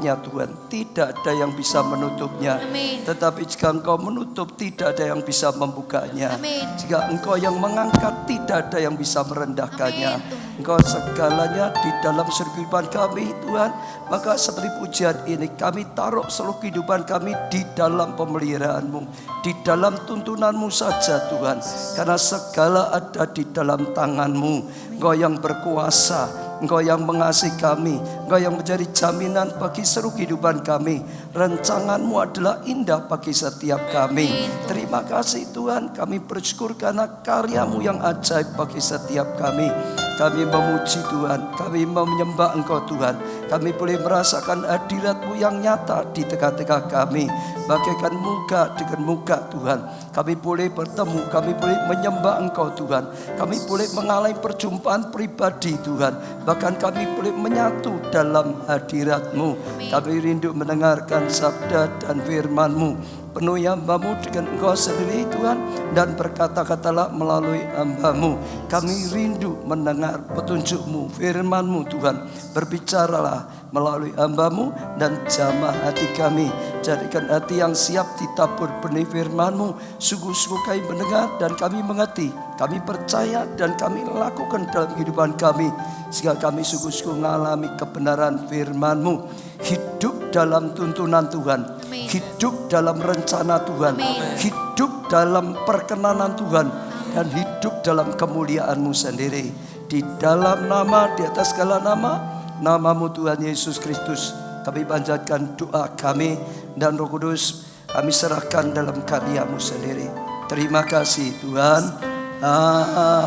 tempatnya Tuhan. Tidak ada yang bisa menutupnya. Amin. Tetapi jika Engkau menutup, tidak ada yang bisa membukanya. Amin. Jika Engkau yang mengangkat, tidak ada yang bisa merendahkannya. Amin. Engkau segalanya di dalam kehidupan kami Tuhan. Maka seperti pujian ini, kami taruh seluruh kehidupan kami di dalam pemeliharaan-Mu, di dalam tuntunan-Mu saja Tuhan. Karena segala ada di dalam tangan-Mu. Engkau yang berkuasa, Engkau yang mengasihi kami, Engkau yang menjadi jaminan bagi seluruh kehidupan kami. Rancangan-Mu adalah indah bagi setiap kami. Terima kasih Tuhan, kami bersyukur karena karya-Mu yang ajaib bagi setiap kami. Kami memuji Tuhan, kami menyembah Engkau Tuhan. Kami boleh merasakan hadirat-Mu yang nyata di tengah-tengah kami. Bagaikan muka dengan muka Tuhan. Kami boleh bertemu, kami boleh menyembah Engkau Tuhan. Kami boleh mengalami perjumpaan pribadi Tuhan. Bahkan kami boleh menyatu dalam hadirat-Mu. Kami rindu mendengarkan sabda dan firman-Mu. Penuhi hamba-Mu dengan Engkau sendiri Tuhan, dan berkata-katalah melalui hamba-Mu. Kami rindu mendengar petunjuk-Mu, firman-Mu Tuhan. Berbicaralah melalui hamba-Mu dan jamah hati kami. Jadikan hati yang siap ditabur benih firman-Mu. Sungguh-sungguh kami mendengar dan kami mengerti. Kami percaya dan kami lakukan dalam kehidupan kami. Sehingga kami sungguh-sungguh mengalami kebenaran firman-Mu. Hidup dalam tuntunan Tuhan. Hidup dalam rencana Tuhan. Hidup dalam perkenanan Tuhan. Dan hidup dalam kemuliaan-Mu sendiri. Di dalam nama, di atas segala nama, nama-Mu Tuhan Yesus Kristus. Kami panjatkan doa kami, dan Roh Kudus kami serahkan dalam karya-Mu sendiri. Terima kasih Tuhan.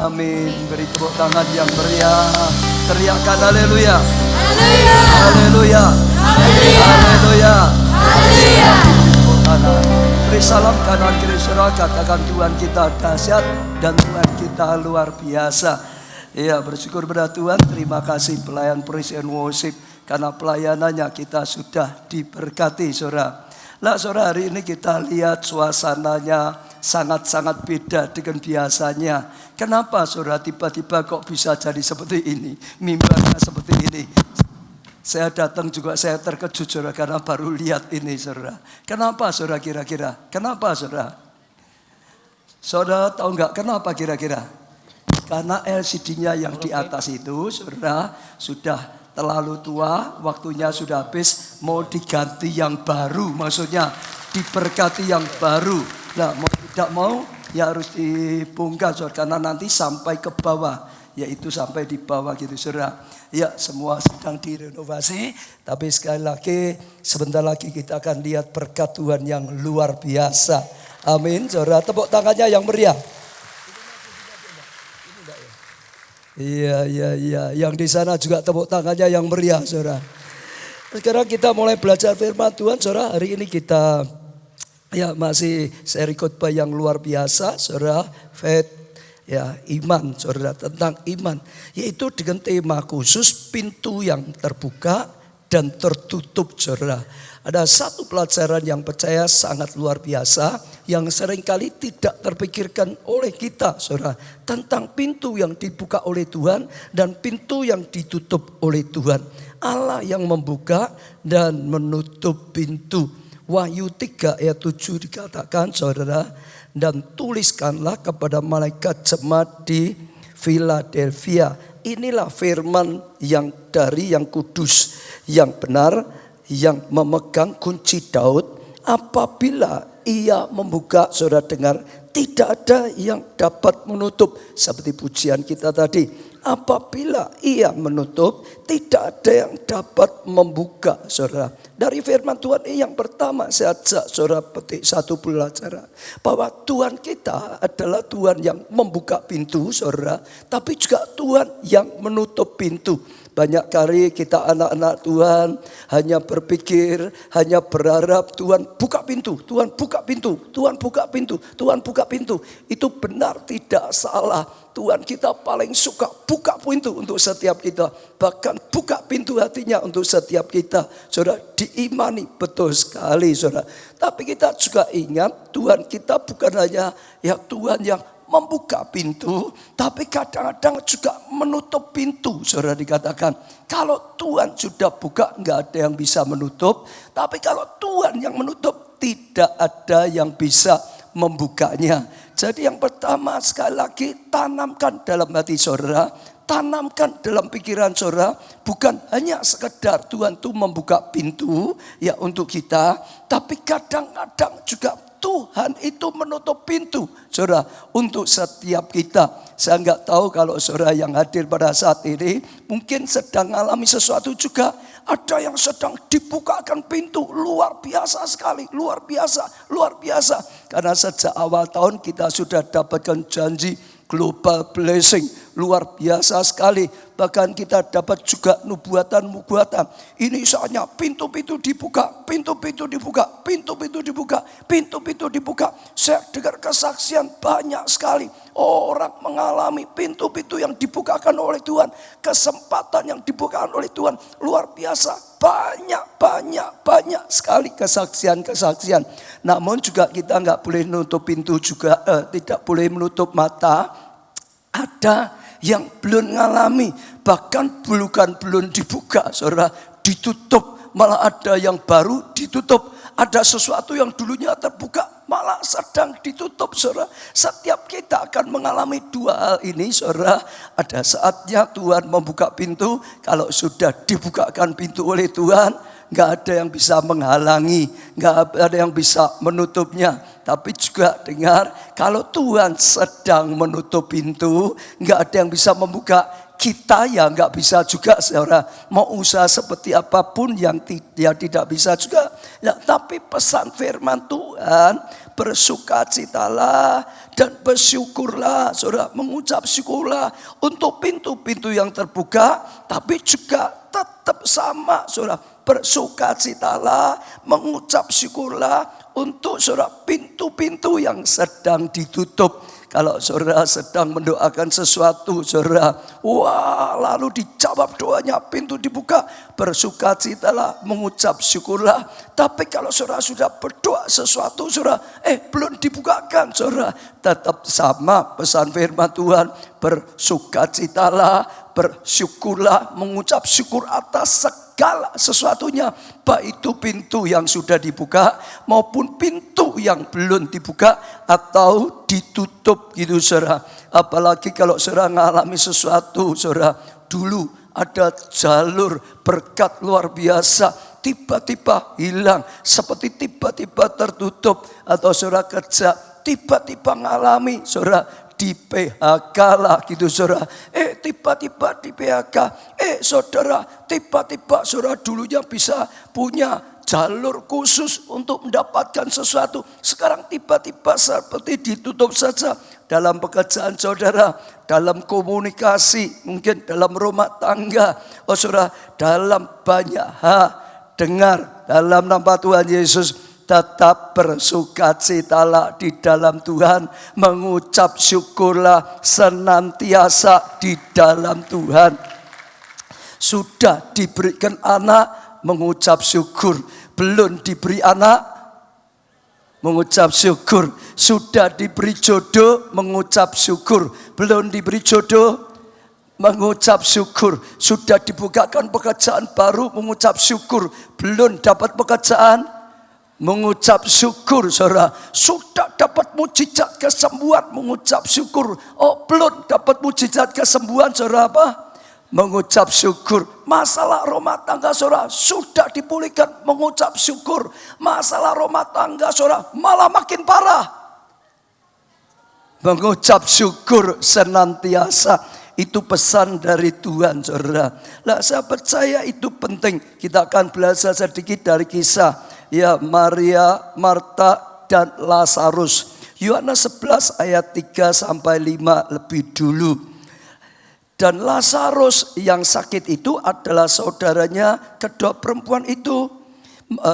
Amin. Beri tepuk tangan yang meriah. Teriakan haleluya. Haleluya. Haleluya. Haleluya. Haleluya. Beri salam kanan kiri saudara, katakan Tuhan kita dahsyat dan Tuhan kita luar biasa. Ya, bersyukur pada Tuhan. Terima kasih pelayan praise and worship, karena pelayanannya kita sudah diberkati saudara. Lah saudara, hari ini kita lihat suasananya sangat-sangat beda dengan biasanya. Kenapa saudara tiba-tiba kok bisa jadi seperti ini? Mimbarnya seperti ini. Saya datang juga saya terkejut saudara, karena baru lihat ini saudara. Kenapa saudara kira-kira? Kenapa saudara? Saudara tahu nggak kenapa kira-kira? Karena LCD-nya yang di atas itu saudara sudah terlalu tua, waktunya sudah habis, mau diganti yang baru, maksudnya diberkati yang baru. Nah, mau tidak mau ya harus dibongkar saudara, karena nanti sampai ke bawah, yaitu sampai di bawah gitu saudara. Ya, semua sedang direnovasi, tapi sekali lagi sebentar lagi kita akan lihat berkat Tuhan yang luar biasa. Amin saudara, tepuk tangannya yang meriah. Iya. Yang di sana juga tepuk tangannya yang meriah, saudara. Sekarang kita mulai belajar firman Tuhan, saudara. Hari ini kita masih seri khotbah yang luar biasa, saudara. Faith, iman, saudara, tentang iman. Yaitu dengan tema khusus pintu yang terbuka dan tertutup, saudara. Ada satu pelajaran yang percaya sangat luar biasa, yang seringkali tidak terpikirkan oleh kita saudara. Tentang pintu yang dibuka oleh Tuhan dan pintu yang ditutup oleh Tuhan. Allah yang membuka dan menutup pintu. Wahyu 3 ayat 7 dikatakan saudara. Dan tuliskanlah kepada malaikat jemaat di Philadelphia. Inilah firman yang dari yang kudus, yang benar, yang memegang kunci Daud. Apabila ia membuka, saudara dengar, tidak ada yang dapat menutup. Seperti pujian kita tadi, apabila ia menutup, tidak ada yang dapat membuka, saudara. Dari firman Tuhan ini yang pertama saya ajak saudara petik satu pelajaran, bahwa Tuhan kita adalah Tuhan yang membuka pintu, saudara, tapi juga Tuhan yang menutup pintu. Banyak kali kita anak-anak Tuhan hanya berpikir, hanya berharap Tuhan buka pintu, Tuhan buka pintu, Tuhan buka pintu, Tuhan buka pintu. Itu benar, tidak salah. Tuhan kita paling suka buka pintu untuk setiap kita. Bahkan buka pintu hatinya untuk setiap kita. Saudara, diimani betul sekali saudara. Tapi kita juga ingat Tuhan kita bukan hanya Tuhan yang membuka pintu, tapi kadang-kadang juga menutup pintu. Saudara, dikatakan kalau Tuhan sudah buka nggak ada yang bisa menutup, tapi kalau Tuhan yang menutup tidak ada yang bisa membukanya. Jadi yang pertama sekali lagi, tanamkan dalam hati saudara, tanamkan dalam pikiran saudara, bukan hanya sekedar Tuhan itu membuka pintu ya untuk kita, tapi kadang-kadang juga Tuhan itu menutup pintu, saudara, untuk setiap kita. Saya nggak tahu kalau saudara yang hadir pada saat ini mungkin sedang mengalami sesuatu juga. Ada yang sedang dibukakan pintu, luar biasa sekali, luar biasa, luar biasa. Karena sejak awal tahun kita sudah dapatkan janji global blessing, luar biasa sekali. Bahkan kita dapat juga nubuatan-nubuatan. Ini saatnya pintu-pintu dibuka, pintu-pintu dibuka, pintu-pintu dibuka, pintu-pintu dibuka. Saya dengar kesaksian banyak sekali orang mengalami pintu-pintu yang dibukakan oleh Tuhan, kesempatan yang dibukakan oleh Tuhan, luar biasa. Banyak sekali kesaksian-kesaksian. Namun juga kita nggak boleh menutup pintu juga, tidak boleh menutup mata. Ada yang belum mengalami, bahkan bukan belum dibuka, saudara, ditutup. Malah ada yang baru ditutup. Ada sesuatu yang dulunya terbuka, malah sedang ditutup, saudara. Setiap kita akan mengalami dua hal ini, saudara. Ada saatnya Tuhan membuka pintu. Kalau sudah dibukakan pintu oleh Tuhan, gak ada yang bisa menghalangi, gak ada yang bisa menutupnya. Tapi juga dengar, kalau Tuhan sedang menutup pintu, gak ada yang bisa membuka. Kita ya nggak bisa juga, saudara. Mau usaha seperti apapun yang tidak bisa juga. Ya, tapi pesan firman Tuhan, bersukacitalah dan bersyukurlah, saudara. Mengucap syukurlah untuk pintu-pintu yang terbuka, tapi juga tetap sama, saudara. Bersukacitalah, mengucap syukurlah untuk, saudara, pintu-pintu yang sedang ditutup. Kalau saudara sedang mendoakan sesuatu, saudara, wah, lalu dijawab doanya, pintu dibuka, bersukacitalah, mengucap syukurlah. Tapi kalau saudara sudah berdoa sesuatu, saudara, belum dibukakan, saudara, tetap sama pesan firman Tuhan, bersukacitalah, bersyukurlah, mengucap syukur atas segala sesuatunya, baik itu pintu yang sudah dibuka maupun pintu yang belum dibuka atau ditutup gitu, saudara. Apalagi kalau saudara mengalami sesuatu, saudara, dulu ada jalur berkat luar biasa, tiba-tiba hilang, seperti tiba-tiba tertutup, atau saudara kerja tiba-tiba mengalami, saudara, di PHK lah gitu, saudara. Tiba-tiba di PHK. Saudara, tiba-tiba saudara dulunya bisa punya jalur khusus untuk mendapatkan sesuatu. Sekarang tiba-tiba seperti ditutup saja. Dalam pekerjaan saudara, dalam komunikasi, mungkin dalam rumah tangga. Oh saudara, dalam banyak hal. Dengar, dalam nama Tuhan Yesus, tetap bersukacitalah di dalam Tuhan, mengucap syukurlah senantiasa di dalam Tuhan. Sudah diberikan anak, mengucap syukur. Belum diberi anak, mengucap syukur. Sudah diberi jodoh, mengucap syukur. Belum diberi jodoh, mengucap syukur. Sudah dibukakan pekerjaan baru, mengucap syukur. Belum dapat pekerjaan, mengucap syukur, saudara. Sudah dapat mujizat kesembuhan, mengucap syukur. Belum dapat mujizat kesembuhan, saudara, apa? Mengucap syukur. Masalah rumah tangga, saudara, sudah dipulihkan, mengucap syukur. Masalah rumah tangga, saudara, malah makin parah, mengucap syukur senantiasa. Itu pesan dari Tuhan, saudara. Lah, saya percaya itu penting. Kita akan belajar sedikit dari kisah, ya, Maria, Marta, dan Lazarus. Yohanes 11 ayat 3-5 lebih dulu. Dan Lazarus yang sakit itu adalah saudaranya kedua perempuan itu.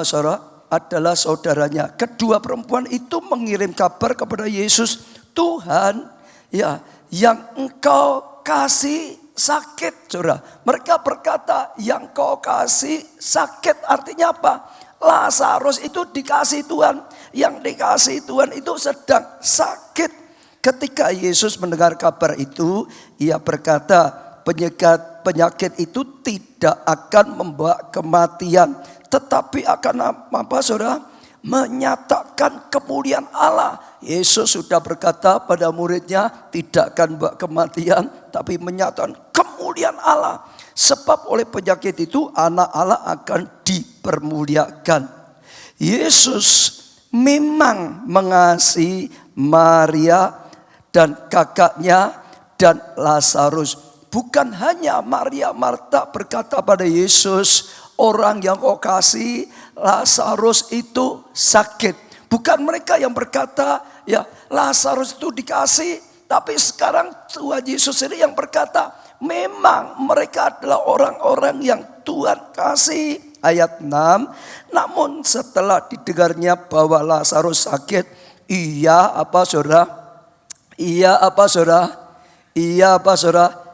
Saudara, adalah saudaranya. Kedua perempuan itu mengirim kabar kepada Yesus, Tuhan, ya, yang engkau kasih sakit, saudara. Mereka berkata, yang kau kasih sakit, artinya apa? Lazarus itu dikasih Tuhan. Yang dikasih Tuhan itu sedang sakit. Ketika Yesus mendengar kabar itu, ia berkata, penyakit itu tidak akan membawa kematian, tetapi akan apa saudara? Menyatakan kemuliaan Allah. Yesus sudah berkata pada muridnya, tidak akan membawa kematian, tapi menyatakan kemuliaan Allah. Sebab oleh penyakit itu anak Allah akan dipermuliakan. Yesus memang mengasihi Maria dan kakaknya dan Lazarus. Bukan hanya Maria Marta berkata pada Yesus, orang yang kau kasih Lazarus itu sakit. Bukan mereka yang berkata, ya Lazarus itu dikasih. Tapi sekarang Tuhan Yesus ini yang berkata, memang mereka adalah orang-orang yang Tuhan kasih. Ayat 6, namun setelah didengarnya bahwa Lazarus sakit, ia apa saudara?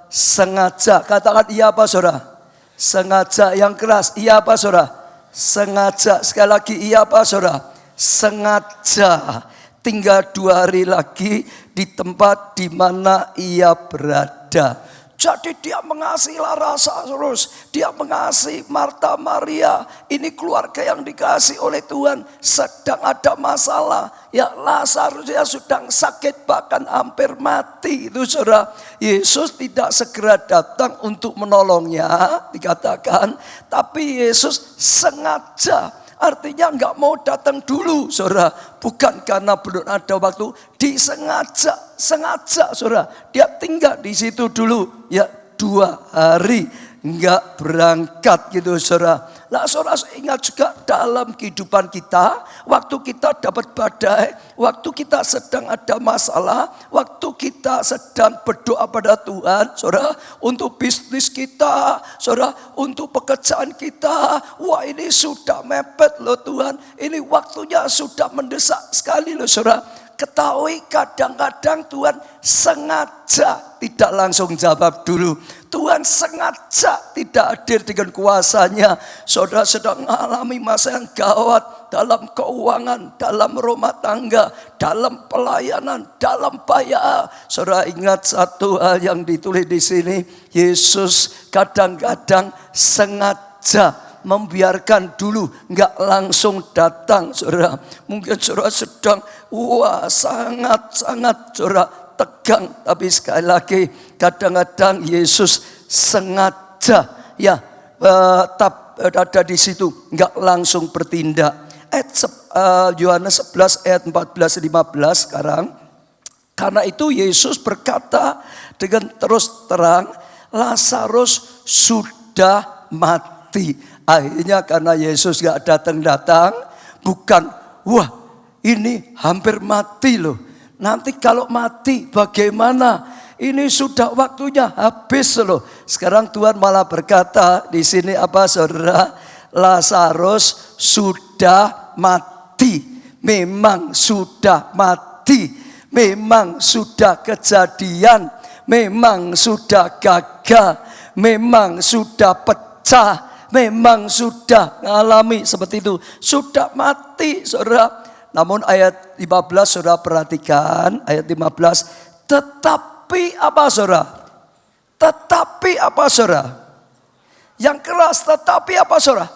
Sengaja. Katakan iya apa saudara? Sengaja. Yang keras, iya apa saudara? Sengaja. Sekali lagi, iya apa saudara? Sengaja tinggal 2 hari lagi di tempat di mana ia berada. Jadi dia mengasihi Lazarus, dia mengasihi Marta Maria. Ini keluarga yang dikasihi oleh Tuhan sedang ada masalah. Ya Lazarus ya sedang sakit bahkan hampir mati. Itu saudara, Yesus tidak segera datang untuk menolongnya dikatakan. Tapi Yesus sengaja. Artinya enggak mau datang dulu saudara. Bukan karena belum ada waktu. Sengaja saudara. Dia tinggal di situ dulu. Ya 2 hari enggak berangkat gitu saudara. Nah saudara ingat juga dalam kehidupan kita. Waktu kita dapat badai. Waktu kita sedang ada masalah. Waktu kita sedang berdoa pada Tuhan. Saudara untuk bisnis kita. Saudara untuk pekerjaan kita. Wah ini sudah mepet loh Tuhan. Ini waktunya sudah mendesak sekali loh saudara. Ketahui kadang-kadang Tuhan sengaja tidak langsung jawab dulu. Tuhan sengaja tidak hadir dengan kuasanya. Saudara sedang mengalami masa yang gawat dalam keuangan, dalam rumah tangga, dalam pelayanan, dalam bayar. Saudara ingat satu hal yang ditulis di sini. Yesus kadang-kadang sengaja membiarkan dulu, enggak langsung datang saudara. Mungkin saudara sedang sangat saudara tegang. Tapi sekali lagi kadang-kadang Yesus sengaja ya tetap ada di situ, enggak langsung bertindak. Yohanes 11 ayat 14-15 sekarang. Karena itu Yesus berkata dengan terus terang, Lazarus sudah mati. Akhirnya karena Yesus gak datang-datang, bukan, wah ini hampir mati loh. Nanti kalau mati bagaimana? Ini sudah waktunya habis loh. Sekarang Tuhan malah berkata di sini apa saudara? Lazarus sudah mati. Memang sudah mati. Memang sudah kejadian. Memang sudah gagal. Memang sudah pecah. Memang sudah mengalami seperti itu. Sudah mati saudara. Namun ayat 15 saudara perhatikan. Ayat 15. Tetapi apa saudara? Tetapi apa saudara? Yang keras tetapi apa saudara?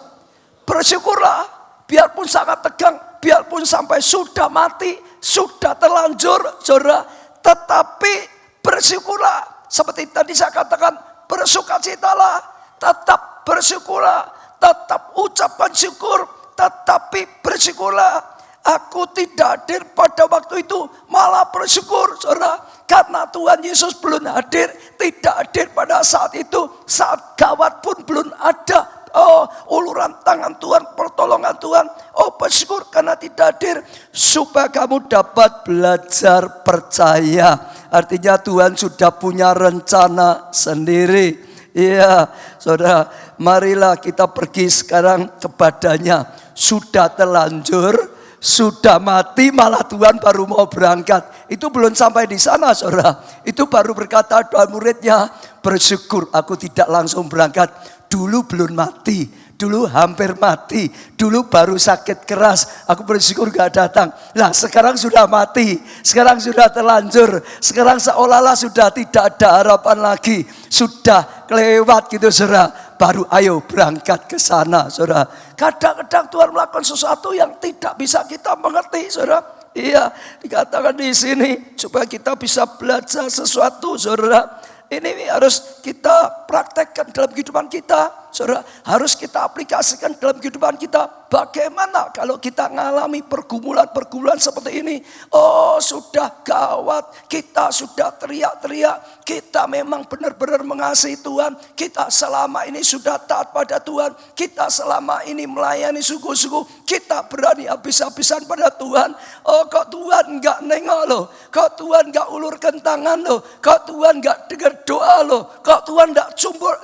Bersyukurlah. Biarpun sangat tegang. Biarpun sampai sudah mati. Sudah terlanjur saudara. Tetapi bersyukurlah. Seperti tadi saya katakan. Bersukacitalah. Tetap bersyukurlah, tetap ucapkan syukur, tetapi bersyukurlah. Aku tidak hadir pada waktu itu, malah bersyukur saudara. Karena Tuhan Yesus belum hadir, tidak hadir pada saat itu. Saat gawat pun belum ada. Oh uluran tangan Tuhan, pertolongan Tuhan. Oh bersyukur karena tidak hadir. Supaya kamu dapat belajar percaya. Artinya Tuhan sudah punya rencana sendiri. Iya saudara, marilah kita pergi sekarang kepadanya. Sudah terlanjur, sudah mati, malah Tuhan baru mau berangkat. Itu belum sampai di sana saudara. Itu baru berkata doa muridnya, bersyukur aku tidak langsung berangkat. Dulu belum mati, dulu hampir mati, dulu baru sakit keras, aku bersyukur gak datang. Nah sekarang sudah mati, sekarang sudah terlanjur, sekarang seolah-olah sudah tidak ada harapan lagi, sudah kelewat gitu saudara. Baru ayo berangkat ke sana saudara. Kadang-kadang Tuhan melakukan sesuatu yang tidak bisa kita mengerti saudara. Iya, dikatakan di sini supaya kita bisa belajar sesuatu saudara. Ini harus kita praktekkan dalam kehidupan kita, saudara. Harus kita aplikasikan dalam kehidupan kita. Bagaimana kalau kita mengalami pergumulan-pergumulan seperti ini? Oh sudah gawat, kita sudah teriak-teriak. Kita memang benar-benar mengasihi Tuhan. Kita selama ini sudah taat pada Tuhan. Kita selama ini melayani sungguh-sungguh. Kita berani habis-habisan pada Tuhan. Oh kok Tuhan enggak nengok loh. Kok Tuhan enggak ulurkan tangan loh. Kok Tuhan enggak dengar doa loh. Kok Tuhan enggak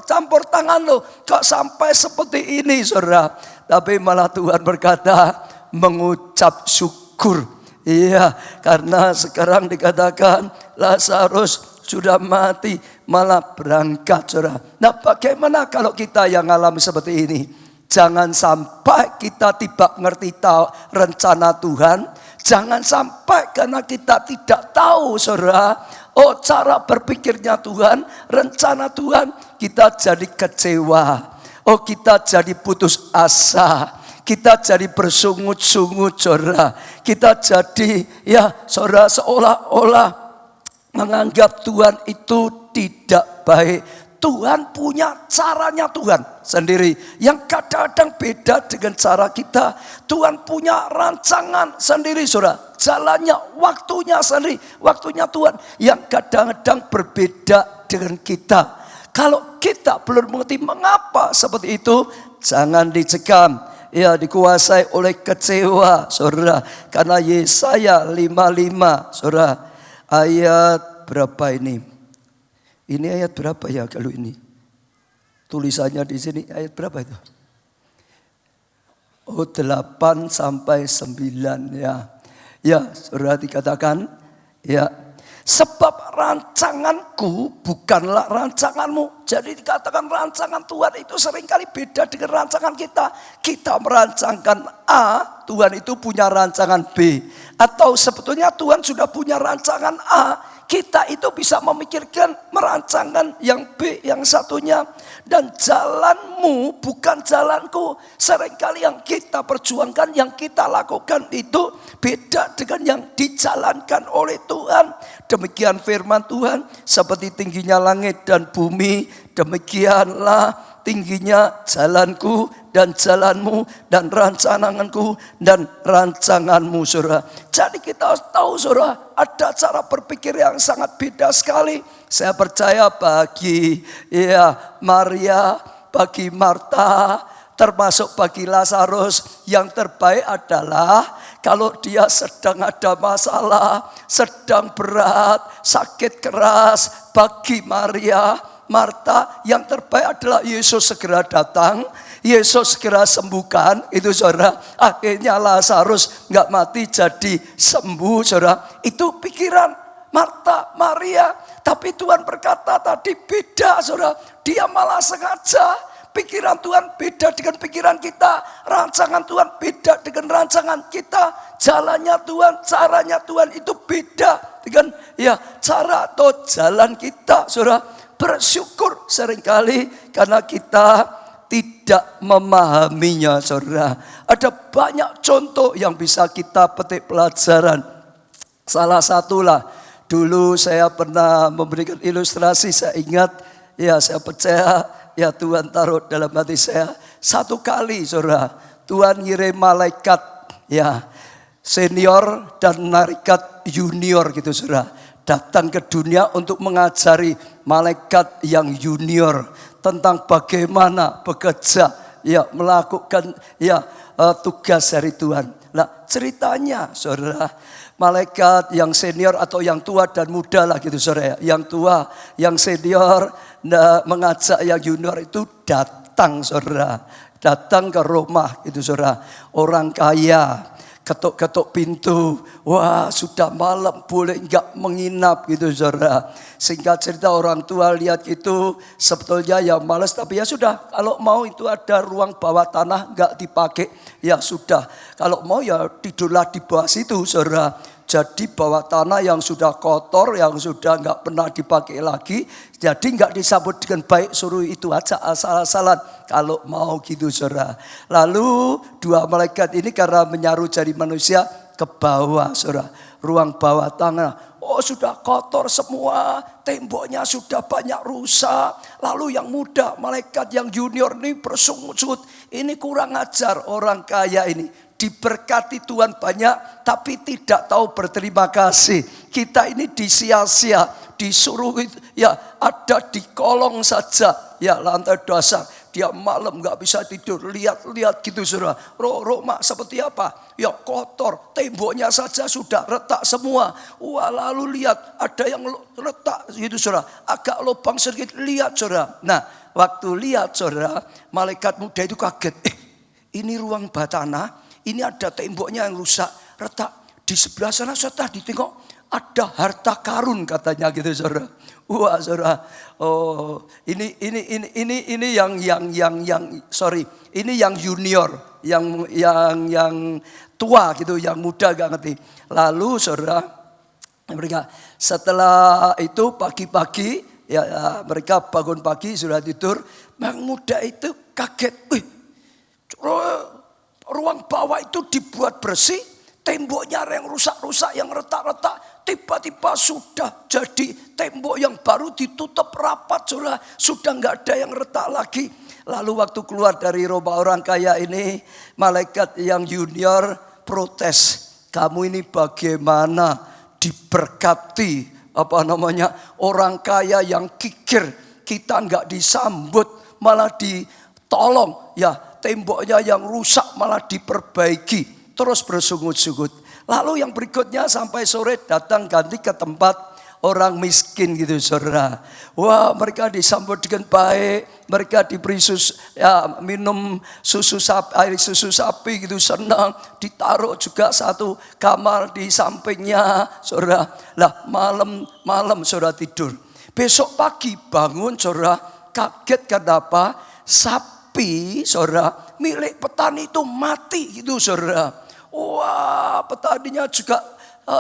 campur tangan loh. Kok sampai seperti ini saudara. Tapi malah Tuhan berkata mengucap syukur. Iya, karena sekarang dikatakan Lazarus sudah mati, malah berangkat saudara. Nah bagaimana kalau kita yang alami seperti ini? Jangan sampai kita tidak ngerti rencana Tuhan. Jangan sampai karena kita tidak tahu saudara. Oh cara berpikirnya Tuhan, rencana Tuhan, kita jadi kecewa. Oh kita jadi putus asa. Kita jadi bersungut-sungut saudara. Kita jadi saudara seolah-olah menganggap Tuhan itu tidak baik. Tuhan punya caranya Tuhan sendiri. Yang kadang-kadang beda dengan cara kita. Tuhan punya rancangan sendiri saudara. Jalannya, waktunya sendiri. Waktunya Tuhan yang kadang-kadang berbeda dengan kita. Kalau kita belum mengerti mengapa seperti itu, jangan dicekam. Ya dikuasai oleh kecewa saudara. Karena Yesaya 55 saudara. Ayat berapa ini? Ini ayat berapa ya kalau ini? Tulisannya di sini ayat berapa itu? Oh 8 sampai 9 ya. Ya saudara dikatakan ya. Sebab rancanganku bukanlah rancanganmu. Jadi dikatakan rancangan Tuhan itu seringkali beda dengan rancangan kita. Kita merancangkan A, Tuhan itu punya rancangan B. Atau sebetulnya Tuhan sudah punya rancangan A. Kita itu bisa memikirkan, merancangkan yang B, yang satunya. Dan jalanmu bukan jalanku. Seringkali yang kita perjuangkan, yang kita lakukan itu beda dengan yang dijalankan oleh Tuhan. Demikian firman Tuhan, seperti tingginya langit dan bumi, demikianlah tingginya jalanku dan jalanmu dan rancanganku dan rancanganmu saudara. Jadi kita harus tahu saudara, ada cara berpikir yang sangat beda sekali. Saya percaya bagi Maria, bagi Marta, termasuk bagi Lazarus, yang terbaik adalah kalau dia sedang ada masalah, sedang berat, sakit keras, bagi Maria, Marta, yang terbaik adalah Yesus segera datang, Yesus segera sembuhkan, itu saudara. Akhirnya Lazarus nggak mati jadi sembuh saudara. Itu pikiran Marta, Maria. Tapi Tuhan berkata tadi beda saudara. Dia malah sengaja. Pikiran Tuhan beda dengan pikiran kita. Rancangan Tuhan beda dengan rancangan kita. Jalannya Tuhan, caranya Tuhan itu beda dengan cara atau jalan kita saudara. Bersyukur seringkali karena kita tidak memahaminya saudara. Ada banyak contoh yang bisa kita petik pelajaran. Salah satulah dulu saya pernah memberikan ilustrasi. Saya ingat saya percaya Tuhan taruh dalam hati saya. Satu kali saudara, Tuhan ngirim malaikat senior dan malaikat junior gitu saudara. Datang ke dunia untuk mengajari malaikat yang junior tentang bagaimana bekerja, melakukan tugas dari Tuhan. Nah ceritanya saudara, malaikat yang senior atau yang tua dan muda lah gitu saudara. Yang tua, yang senior mengajak yang junior itu datang saudara. Datang ke rumah itu saudara. Orang kaya. ketuk-ketuk pintu. Wah, sudah malam, boleh enggak menginap gitu saudara. Singkat cerita orang tua lihat itu sebetulnya ya malas, tapi ya sudah. Kalau mau itu ada ruang bawah tanah enggak dipakai, ya sudah. Kalau mau ya tidurlah di bawah situ saudara. Jadi bawah tanah yang sudah kotor, yang sudah enggak pernah dipakai lagi. Jadi enggak disambut dengan baik, suruh itu aja asal-asalan. Kalau mau gitu saudara. Lalu dua malaikat ini karena menyaruh jari manusia ke bawah saudara. Ruang bawah tanah. Oh sudah kotor semua, temboknya sudah banyak rusak. Lalu yang muda, malaikat yang junior ini bersungut-sungut. Ini kurang ajar orang kaya ini. Diberkati Tuhan banyak tapi tidak tahu berterima kasih. Kita ini disia-sia, disuruh ya ada di kolong saja, ya lantai dasar. Dia malam gak bisa tidur, lihat-lihat gitu saudara. Rumah seperti apa? Ya kotor, temboknya saja sudah retak semua. Wah lalu lihat ada yang retak gitu saudara. Agak lubang sedikit, lihat saudara. Nah waktu lihat saudara, malaikat muda itu kaget. Ini ruang bawah tanah. Ini ada temboknya yang rusak, retak. Di sebelah sana setelah ditengok ada harta karun katanya gitu saudara. Wah saudara, oh ini ini yang junior, yang tua gitu, yang muda gak ngerti. Lalu saudara, mereka setelah itu pagi-pagi ya mereka bangun pagi sudah tidur, yang muda itu kaget, ruang bawah itu dibuat bersih, temboknya yang rusak-rusak, yang retak-retak, tiba-tiba sudah jadi tembok yang baru ditutup rapat, sudah nggak ada yang retak lagi. Lalu waktu keluar dari rumah orang kaya ini, malaikat yang junior protes, kamu ini bagaimana diberkati orang kaya yang kikir, kita nggak disambut malah ditolong ya. Temboknya yang rusak malah diperbaiki. Terus bersungut-sungut. Lalu yang berikutnya sampai sore datang ganti ke tempat orang miskin gitu saudara. Wah mereka disambut dengan baik. Mereka diberi minum air susu sapi gitu senang. Ditaruh juga satu kamar di sampingnya saudara. Lah malam saudara tidur. Besok pagi bangun saudara kaget kenapa? Sapi saudara milik petani itu mati gitu saudara. Wah petaninya juga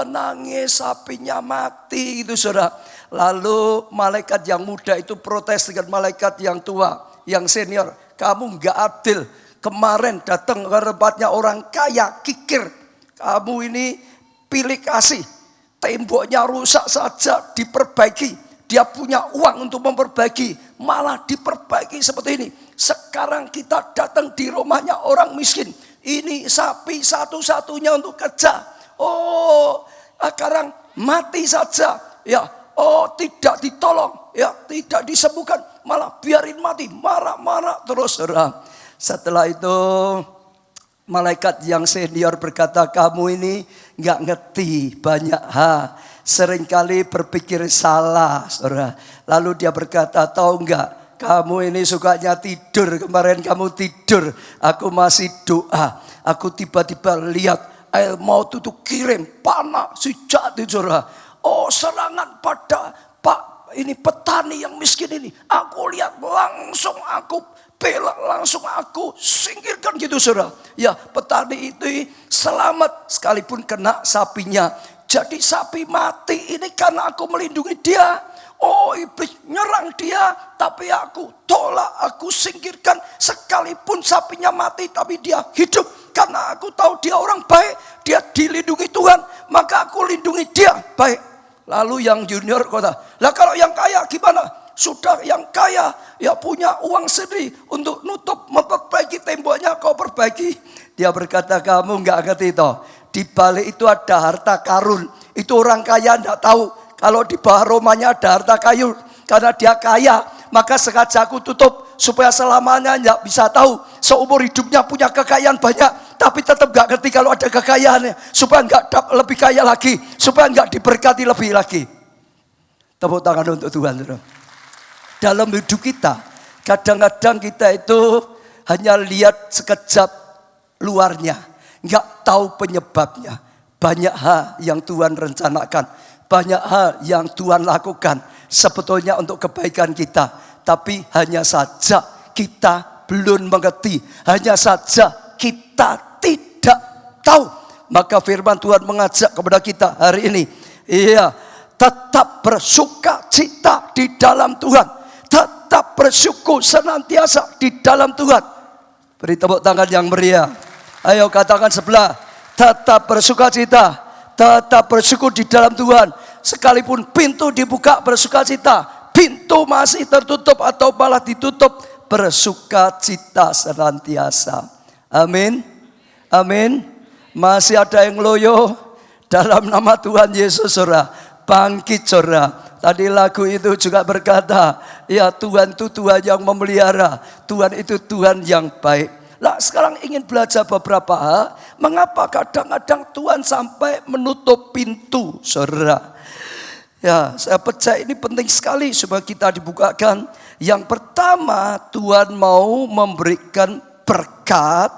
nangis, sapinya mati gitu saudara. Lalu malaikat yang muda itu protes dengan malaikat yang tua, yang senior. Kamu gak adil, kemarin datang ke tempatnya orang kaya kikir. Kamu ini pilih kasih, temboknya rusak saja diperbaiki. Dia punya uang untuk memperbaiki, malah diperbaiki seperti ini. Sekarang kita datang di rumahnya orang miskin. Ini sapi satu-satunya untuk kerja. Oh, sekarang mati saja. Ya, oh tidak ditolong, ya tidak disembuhkan, malah biarin mati, marah-marah terus. Setelah itu malaikat yang senior berkata, kamu ini nggak ngerti banyak hal. Seringkali berpikir salah, saudara. Lalu dia berkata, tahu enggak, kamu ini sukanya tidur. Kemarin kamu tidur, aku masih doa. Aku tiba-tiba lihat air maut itu kirim panah si jati, saudara. Oh serangan pada ini petani yang miskin ini. Aku lihat langsung aku bela, langsung aku singkirkan gitu saudara. Ya petani itu selamat sekalipun kena sapinya. Jadi sapi mati ini karena aku melindungi dia. Oh iblis nyerang dia, tapi aku tolak, aku singkirkan. Sekalipun sapinya mati tapi dia hidup. Karena aku tahu dia orang baik, dia dilindungi Tuhan, maka aku lindungi dia baik. Lalu yang junior kata, lah kalau yang kaya gimana? Sudah yang kaya ya punya uang sendiri untuk nutup, memperbaiki temboknya, kau perbaiki. Dia berkata, kamu gak ngerti toh. Di balik itu ada harta karun. Itu orang kaya tidak tahu. Kalau di bawah rumahnya ada harta karun. Karena dia kaya, maka sengaja aku tutup. Supaya selamanya tidak bisa tahu. Seumur hidupnya punya kekayaan banyak. Tapi tetap gak ngerti kalau ada kekayaannya. Supaya gak lebih kaya lagi. Supaya gak diberkati lebih lagi. Tepuk tangan untuk Tuhan. Dalam hidup kita, kadang-kadang kita itu hanya lihat sekejap luarnya. nggak tahu penyebabnya. Banyak hal yang Tuhan rencanakan, banyak hal yang Tuhan lakukan sebetulnya untuk kebaikan kita. Tapi hanya saja kita belum mengerti, hanya saja kita tidak tahu. Maka firman Tuhan mengajak kepada kita hari ini, tetap bersuka cita di dalam Tuhan. Tetap bersyukur senantiasa di dalam Tuhan. Beri tepuk tangan yang meriah. Ayo katakan sebelah, tetap bersuka cita, tetap bersyukur di dalam Tuhan. Sekalipun pintu dibuka bersuka cita, pintu masih tertutup atau malah ditutup, bersuka cita senantiasa. Amin. Amin. Masih ada yang loyo dalam nama Tuhan Yesus, saudara. Bangkit, saudara. Tadi lagu itu juga berkata, ya Tuhan itu Tuhan yang memelihara, Tuhan itu Tuhan yang baik. Lah sekarang ingin belajar beberapa hal, mengapa kadang-kadang Tuhan sampai menutup pintu, saudara. Ya, saya percaya ini penting sekali supaya kita dibukakan. Yang pertama, Tuhan mau memberikan berkat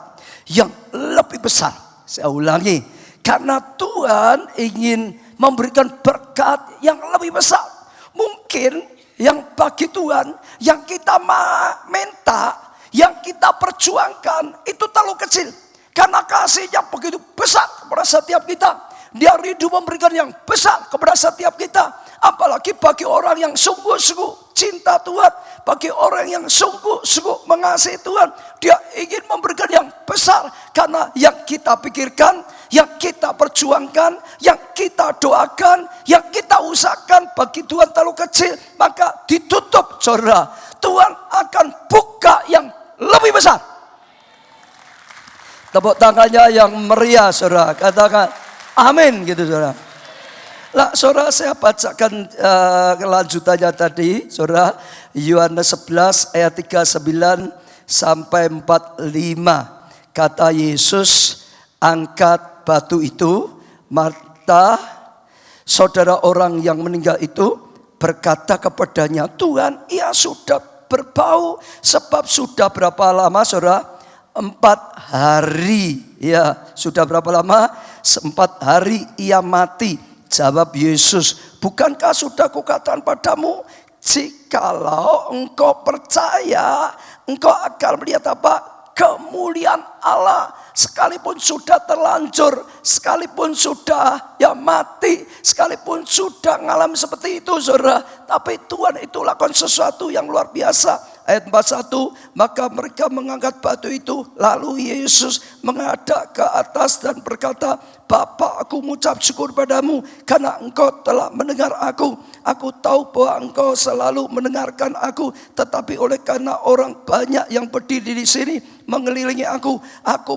yang lebih besar. Saya ulangi, karena Tuhan ingin memberikan berkat yang lebih besar. Mungkin yang bagi Tuhan, yang kita minta, yang kita perjuangkan itu terlalu kecil. Karena kasihnya begitu besar kepada setiap kita. Dia rindu memberikan yang besar kepada setiap kita. Apalagi bagi orang yang sungguh-sungguh cinta Tuhan. Bagi orang yang sungguh-sungguh mengasihi Tuhan. Dia ingin memberikan yang besar. Karena yang kita pikirkan, yang kita perjuangkan, yang kita doakan, yang kita usahakan bagi Tuhan terlalu kecil. Maka ditutup, saudara. Tuhan akan buka yang lebih besar. Tepuk tangannya yang meriah, saudara. Katakan amin gitu, saudara. Lah, saudara, saya bacakan kelanjutannya tadi, saudara. Yohanes 11 ayat 39 sampai 45. Kata Yesus, angkat batu itu. Marta, saudara orang yang meninggal itu, berkata kepadanya, Tuhan, ia sudah berbau. Sebab sudah berapa lama, saudara? 4 hari. Ya, sudah berapa lama? 4 hari ia mati. Jawab Yesus, bukankah sudah kukatakan padamu, jikalau engkau percaya, engkau akan melihat apa? Kemuliaan Allah. Sekalipun sudah terlanjur, sekalipun sudah mati, sekalipun sudah mengalami seperti itu, saudara, tapi Tuhan itu lakukan sesuatu yang luar biasa. Ayat 41, maka mereka mengangkat batu itu. Lalu Yesus menghadap ke atas dan berkata, Bapa, aku mengucap syukur padamu karena engkau telah mendengar aku. Aku tahu bahwa engkau selalu mendengarkan aku. Tetapi oleh karena orang banyak yang berdiri di sini mengelilingi aku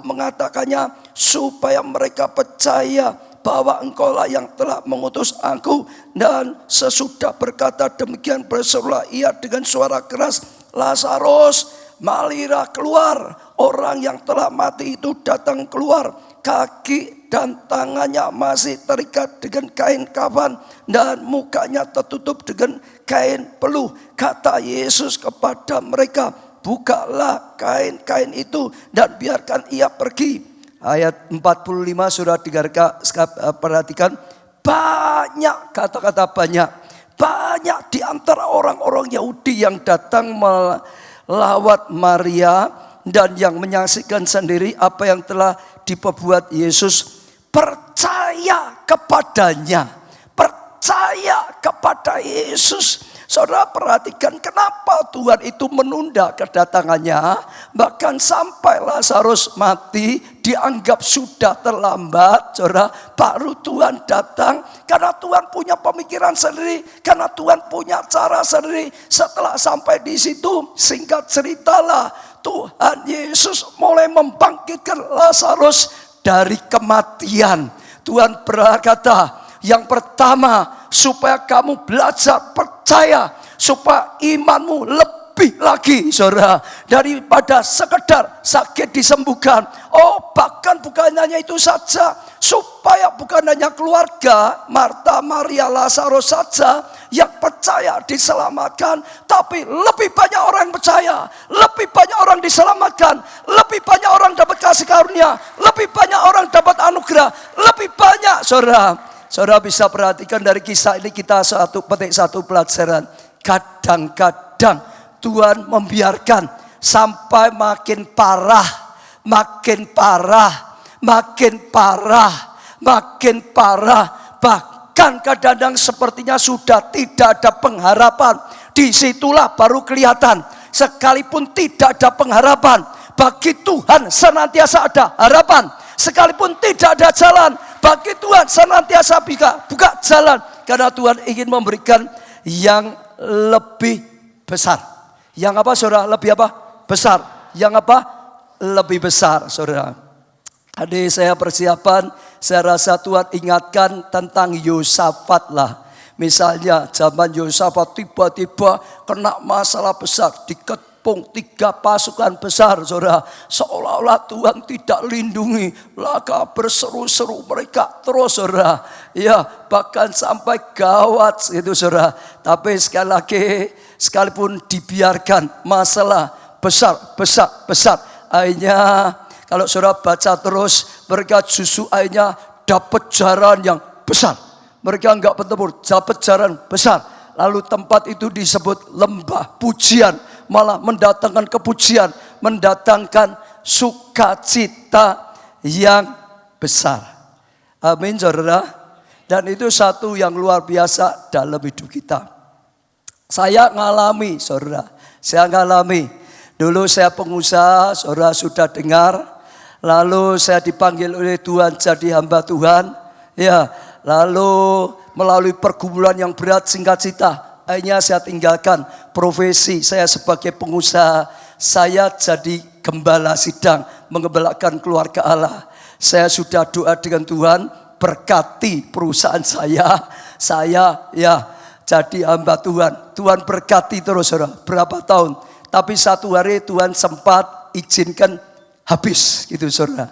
mengatakannya supaya mereka percaya bahwa engkaulah yang telah mengutus aku. Dan sesudah berkata demikian, berserulah ia dengan suara keras, Lazarus, malira keluar. Orang yang telah mati itu datang keluar. Kaki dan tangannya masih terikat dengan kain kafan dan mukanya tertutup dengan kain peluh. Kata Yesus kepada mereka, bukalah kain-kain itu dan biarkan ia pergi. Ayat 45 sudah perhatikan, banyak, kata-kata banyak. Banyak di antara orang-orang Yahudi yang datang melawat Maria dan yang menyaksikan sendiri apa yang telah diperbuat Yesus, percaya kepadanya, percaya kepada Yesus. Saudara, perhatikan kenapa Tuhan itu menunda kedatangannya. Bahkan sampai Lazarus mati dianggap sudah terlambat, saudara, baru Tuhan datang. Karena Tuhan punya pemikiran sendiri, karena Tuhan punya cara sendiri. Setelah sampai di situ, singkat ceritalah, Tuhan Yesus mulai membangkitkan Lazarus dari kematian. Tuhan berkata, yang pertama, supaya kamu belajar percaya, supaya imanmu lebih lagi, saudara, daripada sekedar sakit disembuhkan. Oh, bahkan bukan hanya itu saja, supaya bukan hanya keluarga Marta, Maria, Lazarus saja yang percaya diselamatkan. Tapi lebih banyak orang yang percaya, lebih banyak orang diselamatkan, lebih banyak orang dapat kasih karunia, lebih banyak orang dapat anugerah, lebih banyak. Saudara bisa perhatikan dari kisah ini, kita petik satu pelajaran. Kadang-kadang Tuhan membiarkan sampai makin parah, makin parah, makin parah, makin parah. Bahkan kadang-kadang sepertinya sudah tidak ada pengharapan. Disitulah baru kelihatan. Sekalipun tidak ada pengharapan, bagi Tuhan senantiasa ada harapan. Sekalipun tidak ada jalan, bagi Tuhan senantiasa buka jalan. Karena Tuhan ingin memberikan yang lebih besar. Yang apa saudara? Lebih apa? Besar. Yang apa? Lebih besar saudara. Adik saya persiapan, saya rasa Tuhan ingatkan tentang Yosafat lah. Misalnya zaman Yosafat tiba-tiba kena masalah besar, dikepung 3 pasukan besar saudara. Seolah-olah Tuhan tidak lindungi, laka berseru-seru mereka terus saudara. Ya bahkan sampai gawat itu saudara. Tapi sekali lagi, sekalipun dibiarkan masalah besar, akhirnya kalau saudara baca terus, mereka justru akhirnya dapat jaran yang besar. Mereka enggak bertempur, dapat jaran besar. Lalu tempat itu disebut lembah pujian. Malah mendatangkan kepujian, mendatangkan sukacita yang besar. Amin saudara. Dan itu satu yang luar biasa dalam hidup kita. Saya ngalami saudara, Dulu saya pengusaha, saudara sudah dengar. Lalu saya dipanggil oleh Tuhan jadi hamba Tuhan. Ya, lalu melalui pergumulan yang berat, singkat cerita, akhirnya saya tinggalkan profesi saya sebagai pengusaha. Saya jadi gembala sidang, mengembalakan keluarga Allah. Saya sudah doa dengan Tuhan, berkati perusahaan saya. Saya ya jadi hamba Tuhan. Tuhan berkati terus saudara, berapa tahun. Tapi satu hari Tuhan sempat izinkan habis gitu saudara.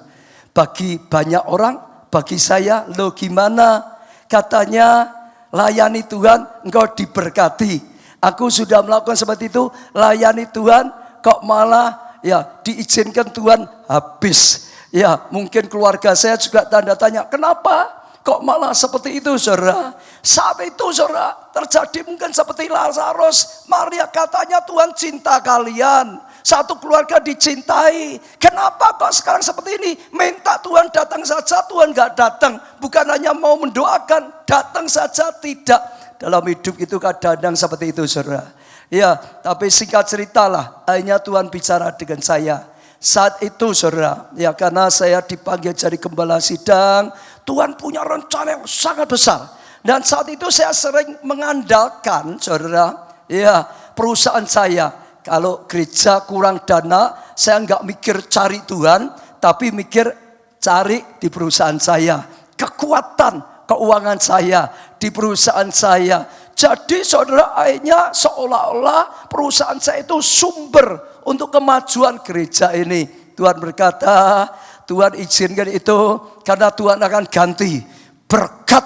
Bagi banyak orang, bagi saya, lo gimana? Katanya layani Tuhan engkau diberkati. Aku sudah melakukan seperti itu, layani Tuhan kok malah ya diizinkan Tuhan habis. Ya mungkin keluarga saya juga tanda tanya, kenapa kok malah seperti itu saudara? Saat itu saudara terjadi mungkin seperti Lazarus, Maria katanya Tuhan cinta kalian. Satu keluarga dicintai. Kenapa kok sekarang seperti ini? Minta Tuhan datang saja, Tuhan gak datang. Bukan hanya mau mendoakan, datang saja tidak. Dalam hidup itu kadang-kadang seperti itu saudara. Ya, tapi singkat ceritalah, akhirnya Tuhan bicara dengan saya. Saat itu saudara, ya karena saya dipanggil jadi gembala sidang, Tuhan punya rencana yang sangat besar. Dan saat itu saya sering mengandalkan saudara, ya perusahaan saya. Kalau gereja kurang dana, saya enggak mikir cari Tuhan, tapi mikir cari di perusahaan saya. Kekuatan keuangan saya di perusahaan saya. Jadi saudara akhirnya seolah-olah perusahaan saya itu sumber untuk kemajuan gereja ini. Tuhan berkata, Tuhan izinkan itu karena Tuhan akan ganti berkat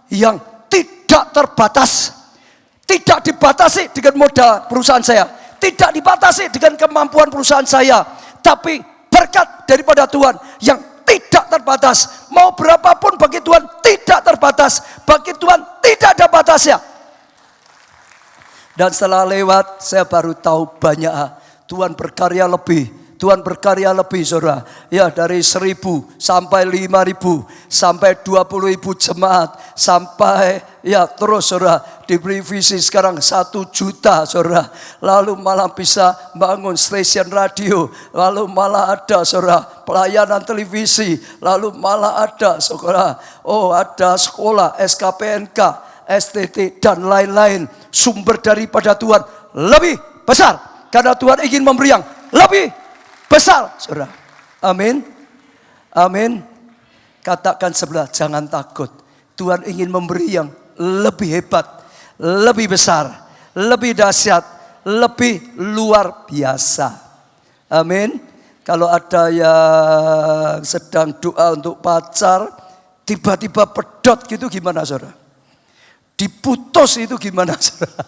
yang tidak terbatas. Tidak dibatasi dengan modal perusahaan saya. Tidak dibatasi dengan kemampuan perusahaan saya. Tapi berkat daripada Tuhan yang tidak terbatas. Mau berapapun bagi Tuhan tidak terbatas. Bagi Tuhan tidak ada batasnya. Dan setelah lewat saya baru tahu banyak Tuhan berkarya lebih. Tuhan berkarya lebih saudara. Ya dari 1.000 sampai 5.000 sampai 20.000 jemaat. Sampai ya terus saudara diberi visi sekarang 1 juta saudara. Lalu malah bisa bangun stasiun radio. Lalu malah ada saudara pelayanan televisi. Lalu malah ada saudara. Oh ada sekolah SKPNK, STT dan lain-lain. Sumber daripada Tuhan lebih besar. Karena Tuhan ingin memberi yang lebih besar, saudara. Amin. Amin. Katakan sebelah, jangan takut. Tuhan ingin memberi yang lebih hebat, lebih besar, lebih dahsyat, lebih luar biasa. Amin. Kalau ada yang sedang doa untuk pacar, tiba-tiba pedot gitu gimana saudara? diputus itu gimana saudara?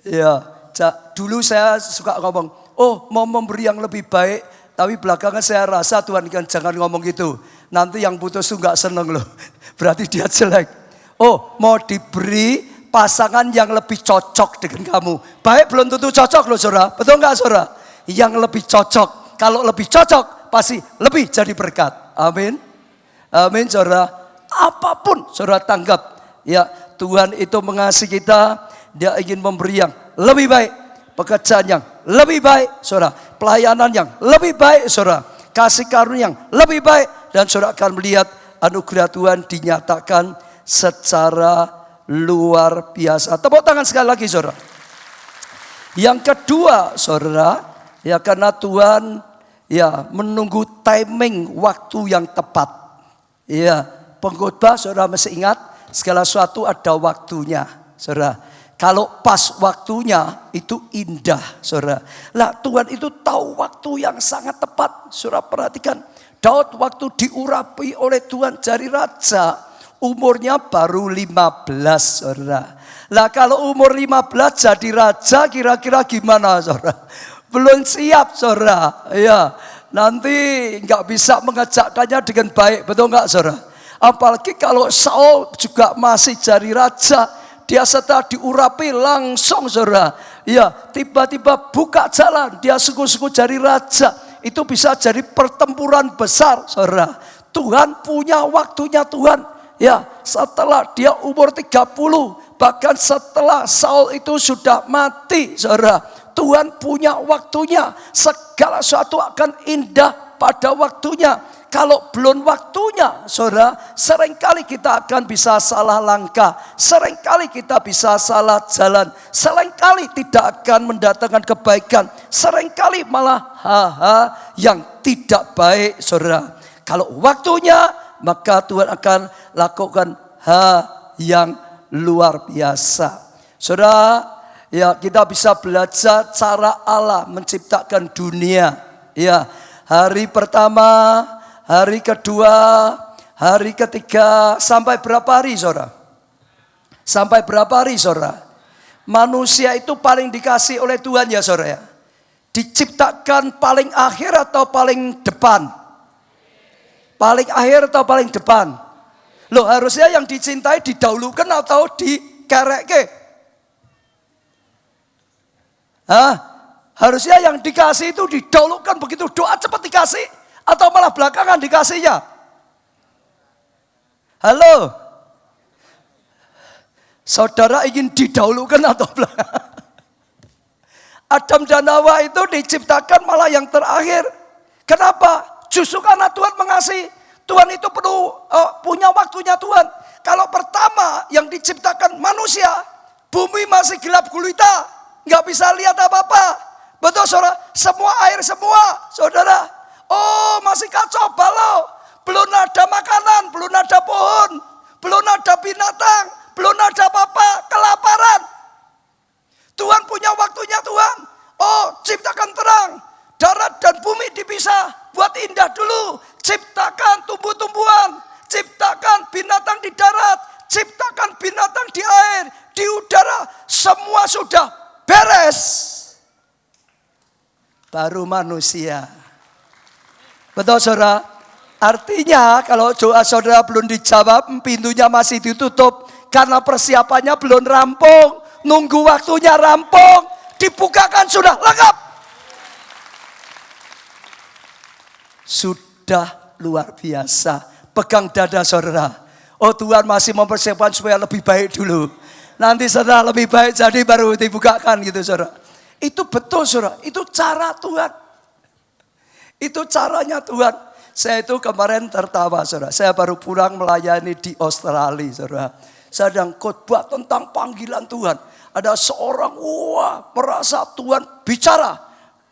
Ya, dulu saya suka ngomong, oh mau memberi yang lebih baik, tapi belakangan saya rasa Tuhan kan jangan ngomong gitu. Nanti yang putus itu gak seneng loh, berarti dia jelek. Oh mau diberi pasangan yang lebih cocok dengan kamu. Baik belum tentu cocok loh saudara, betul gak saudara? Yang lebih cocok, kalau lebih cocok pasti lebih jadi berkat. Amin. Amin saudara. Apapun saudara tanggap. Ya Tuhan itu mengasihi kita. Dia ingin memberi yang lebih baik. Pekerjaan yang lebih baik saudara. Pelayanan yang lebih baik saudara. Kasih karunia yang lebih baik. Dan saudara akan melihat anugerah Tuhan dinyatakan secara luar biasa. Tepuk tangan sekali lagi saudara. Yang kedua saudara. Ya karena Tuhan ya menunggu timing waktu yang tepat. Ya, pengkhotbah saudara masih ingat segala sesuatu ada waktunya, saudara. Kalau pas waktunya itu indah, saudara. Lah Tuhan itu tahu waktu yang sangat tepat. Saudara perhatikan, Daud waktu diurapi oleh Tuhan jadi raja, umurnya baru 15, saudara. Lah kalau umur 15 jadi raja kira-kira gimana, saudara? Belum siap saudara, ya nanti nggak bisa mengejakkannya dengan baik, betul nggak saudara? Apalagi kalau Saul juga masih jadi raja, dia setelah diurapi langsung saudara, ya tiba-tiba buka jalan, dia sungguh-sungguh jadi raja, itu bisa jadi pertempuran besar saudara. Tuhan punya waktunya Tuhan, ya setelah dia umur 30, bahkan setelah Saul itu sudah mati saudara. Tuhan punya waktunya. Segala sesuatu akan indah pada waktunya. Kalau belum waktunya, saudara, seringkali kita akan bisa salah langkah. Seringkali kita bisa salah jalan. Seringkali tidak akan mendatangkan kebaikan. Seringkali malah hal-hal yang tidak baik, saudara. Kalau waktunya, maka Tuhan akan lakukan hal yang luar biasa. Saudara, ya kita bisa belajar cara Allah menciptakan dunia. Ya, hari pertama, hari kedua, hari ketiga, sampai berapa hari saudara? Sampai berapa hari saudara? Manusia itu paling dikasih oleh Tuhan ya saudara ya. Diciptakan paling akhir atau paling depan? Paling akhir atau paling depan? Loh harusnya yang dicintai didahulukan atau dikerekke? Harusnya yang dikasih itu didahulukan, begitu doa cepat dikasih atau malah belakangan dikasihnya? Halo, saudara ingin didahulukan atau belakangan? Adam dan Hawa itu diciptakan malah yang terakhir. Kenapa? Justru karena Tuhan mengasihi. Tuhan itu perlu punya waktunya Tuhan. Kalau pertama yang diciptakan manusia, bumi masih gelap gulita. Nggak bisa lihat apa-apa. Betul saudara? Semua air semua saudara. Oh masih kacau balau. Belum ada makanan, belum ada pohon. Belum ada binatang, belum ada apa-apa. Kelaparan. Tuhan punya waktunya Tuhan. Oh ciptakan terang. Darat dan bumi dipisah. Buat indah dulu. Ciptakan tumbuh-tumbuhan. Ciptakan binatang di darat. Ciptakan binatang di air. Di udara. Semua sudah beres, baru manusia. Betul saudara? Artinya kalau doa saudara belum dijawab, pintunya masih ditutup karena persiapannya belum rampung. Nunggu waktunya rampung, dibukakan sudah lengkap. Sudah luar biasa. Pegang dada saudara. Oh Tuhan masih mempersiapkan supaya lebih baik dulu. Nanti setelah lebih baik jadi baru dibukakan gitu saudara. Itu betul saudara. Itu cara Tuhan. Itu caranya Tuhan. Saya itu kemarin tertawa saudara. Saya baru pulang melayani di Australia saudara. Saya sedang khotbah tentang panggilan Tuhan. Ada seorang merasa Tuhan bicara.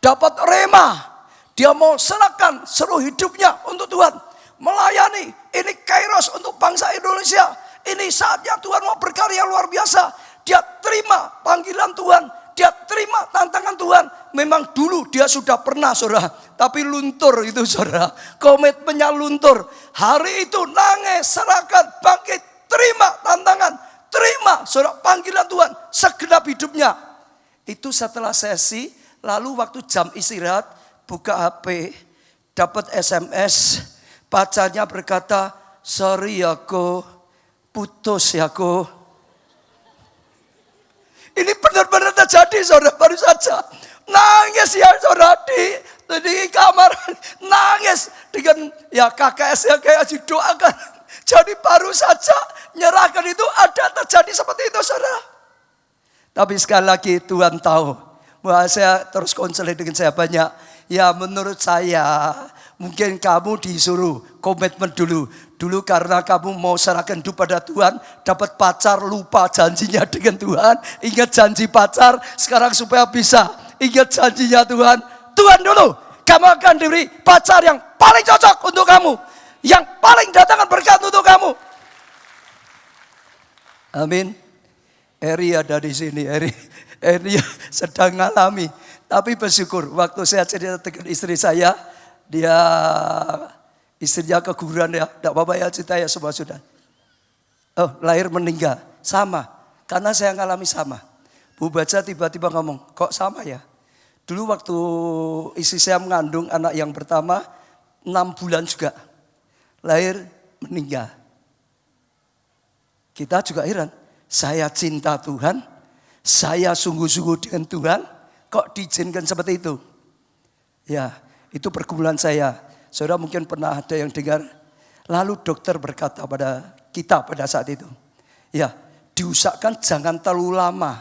Dapat rema. Dia mau serahkan seluruh hidupnya untuk Tuhan. Melayani. Ini kairos untuk bangsa Indonesia. Ini saatnya Tuhan mau berkarya luar biasa. Dia terima panggilan Tuhan. Dia terima tantangan Tuhan. Memang dulu dia sudah pernah saudara. Tapi luntur itu saudara. Komitmennya luntur. Hari itu nangis, serahkan, bangkit. terima tantangan, terima saudara panggilan Tuhan segenap hidupnya. Itu setelah sesi, lalu waktu jam istirahat, buka HP, dapat SMS, pacarnya berkata, sorry ya ko, putus ya ko. Ini benar-benar terjadi saudara, baru saja. Nangis ya saudara di kamar, nangis dengan ya KKS yang kayak didoakan. Jadi baru saja nyerahkan itu ada terjadi seperti itu saudara. Tapi sekali lagi Tuhan tahu bahwa saya terus konseling dengan saya banyak. Ya menurut saya mungkin kamu disuruh komitmen dulu. Dulu karena kamu mau serahkan hidup pada Tuhan, dapat pacar, lupa janjinya dengan Tuhan. Ingat janji pacar, sekarang supaya bisa ingat janjinya Tuhan. Tuhan dulu, kamu akan diberi pacar yang paling cocok untuk kamu. Yang paling datangkan berkat untuk kamu. Amin. Eri ada di sini, Eri sedang mengalami. Tapi bersyukur, waktu saya cerita dengan istri saya, dia istrinya keguguran ya, tidak apa-apa ya cerita ya semua sudah. Oh lahir meninggal, sama, karena saya ngalami sama. Bu Baca tiba-tiba ngomong, kok sama ya? Dulu waktu istri saya mengandung anak yang pertama, 6 bulan juga, lahir meninggal. Kita juga heran, saya cinta Tuhan, saya sungguh-sungguh dengan Tuhan, kok diizinkan seperti itu? Ya, itu pergumulan saya. Saudara mungkin pernah ada yang dengar. Lalu dokter berkata pada kita pada saat itu. Ya, diusahakan jangan terlalu lama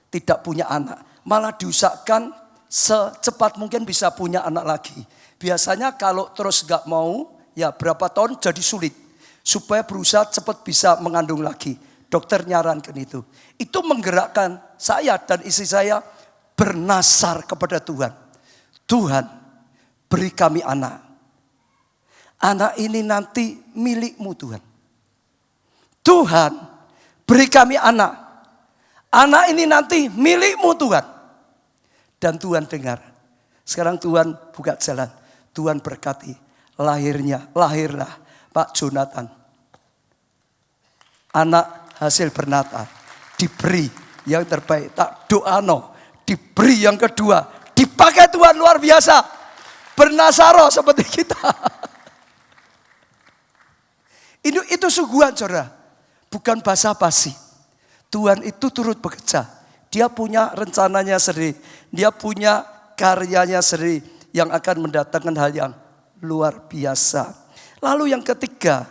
tidak punya anak. Malah diusahakan secepat mungkin bisa punya anak lagi. Biasanya kalau terus gak mau, ya berapa tahun jadi sulit. Supaya berusaha cepat bisa mengandung lagi. Dokter nyarankan itu. Itu menggerakkan saya dan istri saya bernasar kepada Tuhan. Tuhan, beri kami anak. Anak ini nanti milikmu Tuhan. Tuhan, beri kami anak. Anak ini nanti milikmu Tuhan. Dan Tuhan dengar. Sekarang Tuhan buka jalan. Tuhan berkati. Lahirlah Pak Jonathan. Anak hasil bernata. Diberi yang terbaik. Tak doano. Diberi yang kedua. Dipakai Tuhan luar biasa. Bernasaro seperti kita. Itu sungguhan saudara. Bukan basa-basi. Tuhan itu turut bekerja. Dia punya rencananya sendiri. Dia punya karyanya sendiri. Yang akan mendatangkan hal yang luar biasa. Lalu yang ketiga.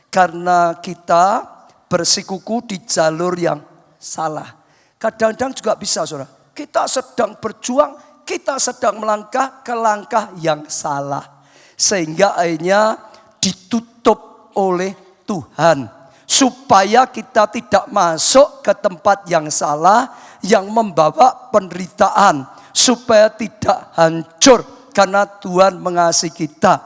Karena kita bersikuku di jalur yang salah. Kadang-kadang juga bisa saudara. Kita sedang berjuang. Kita sedang melangkah ke langkah yang salah. Sehingga akhirnya ditutup oleh Tuhan. Supaya kita tidak masuk ke tempat yang salah. Yang membawa penderitaan. Supaya tidak hancur. Karena Tuhan mengasihi kita.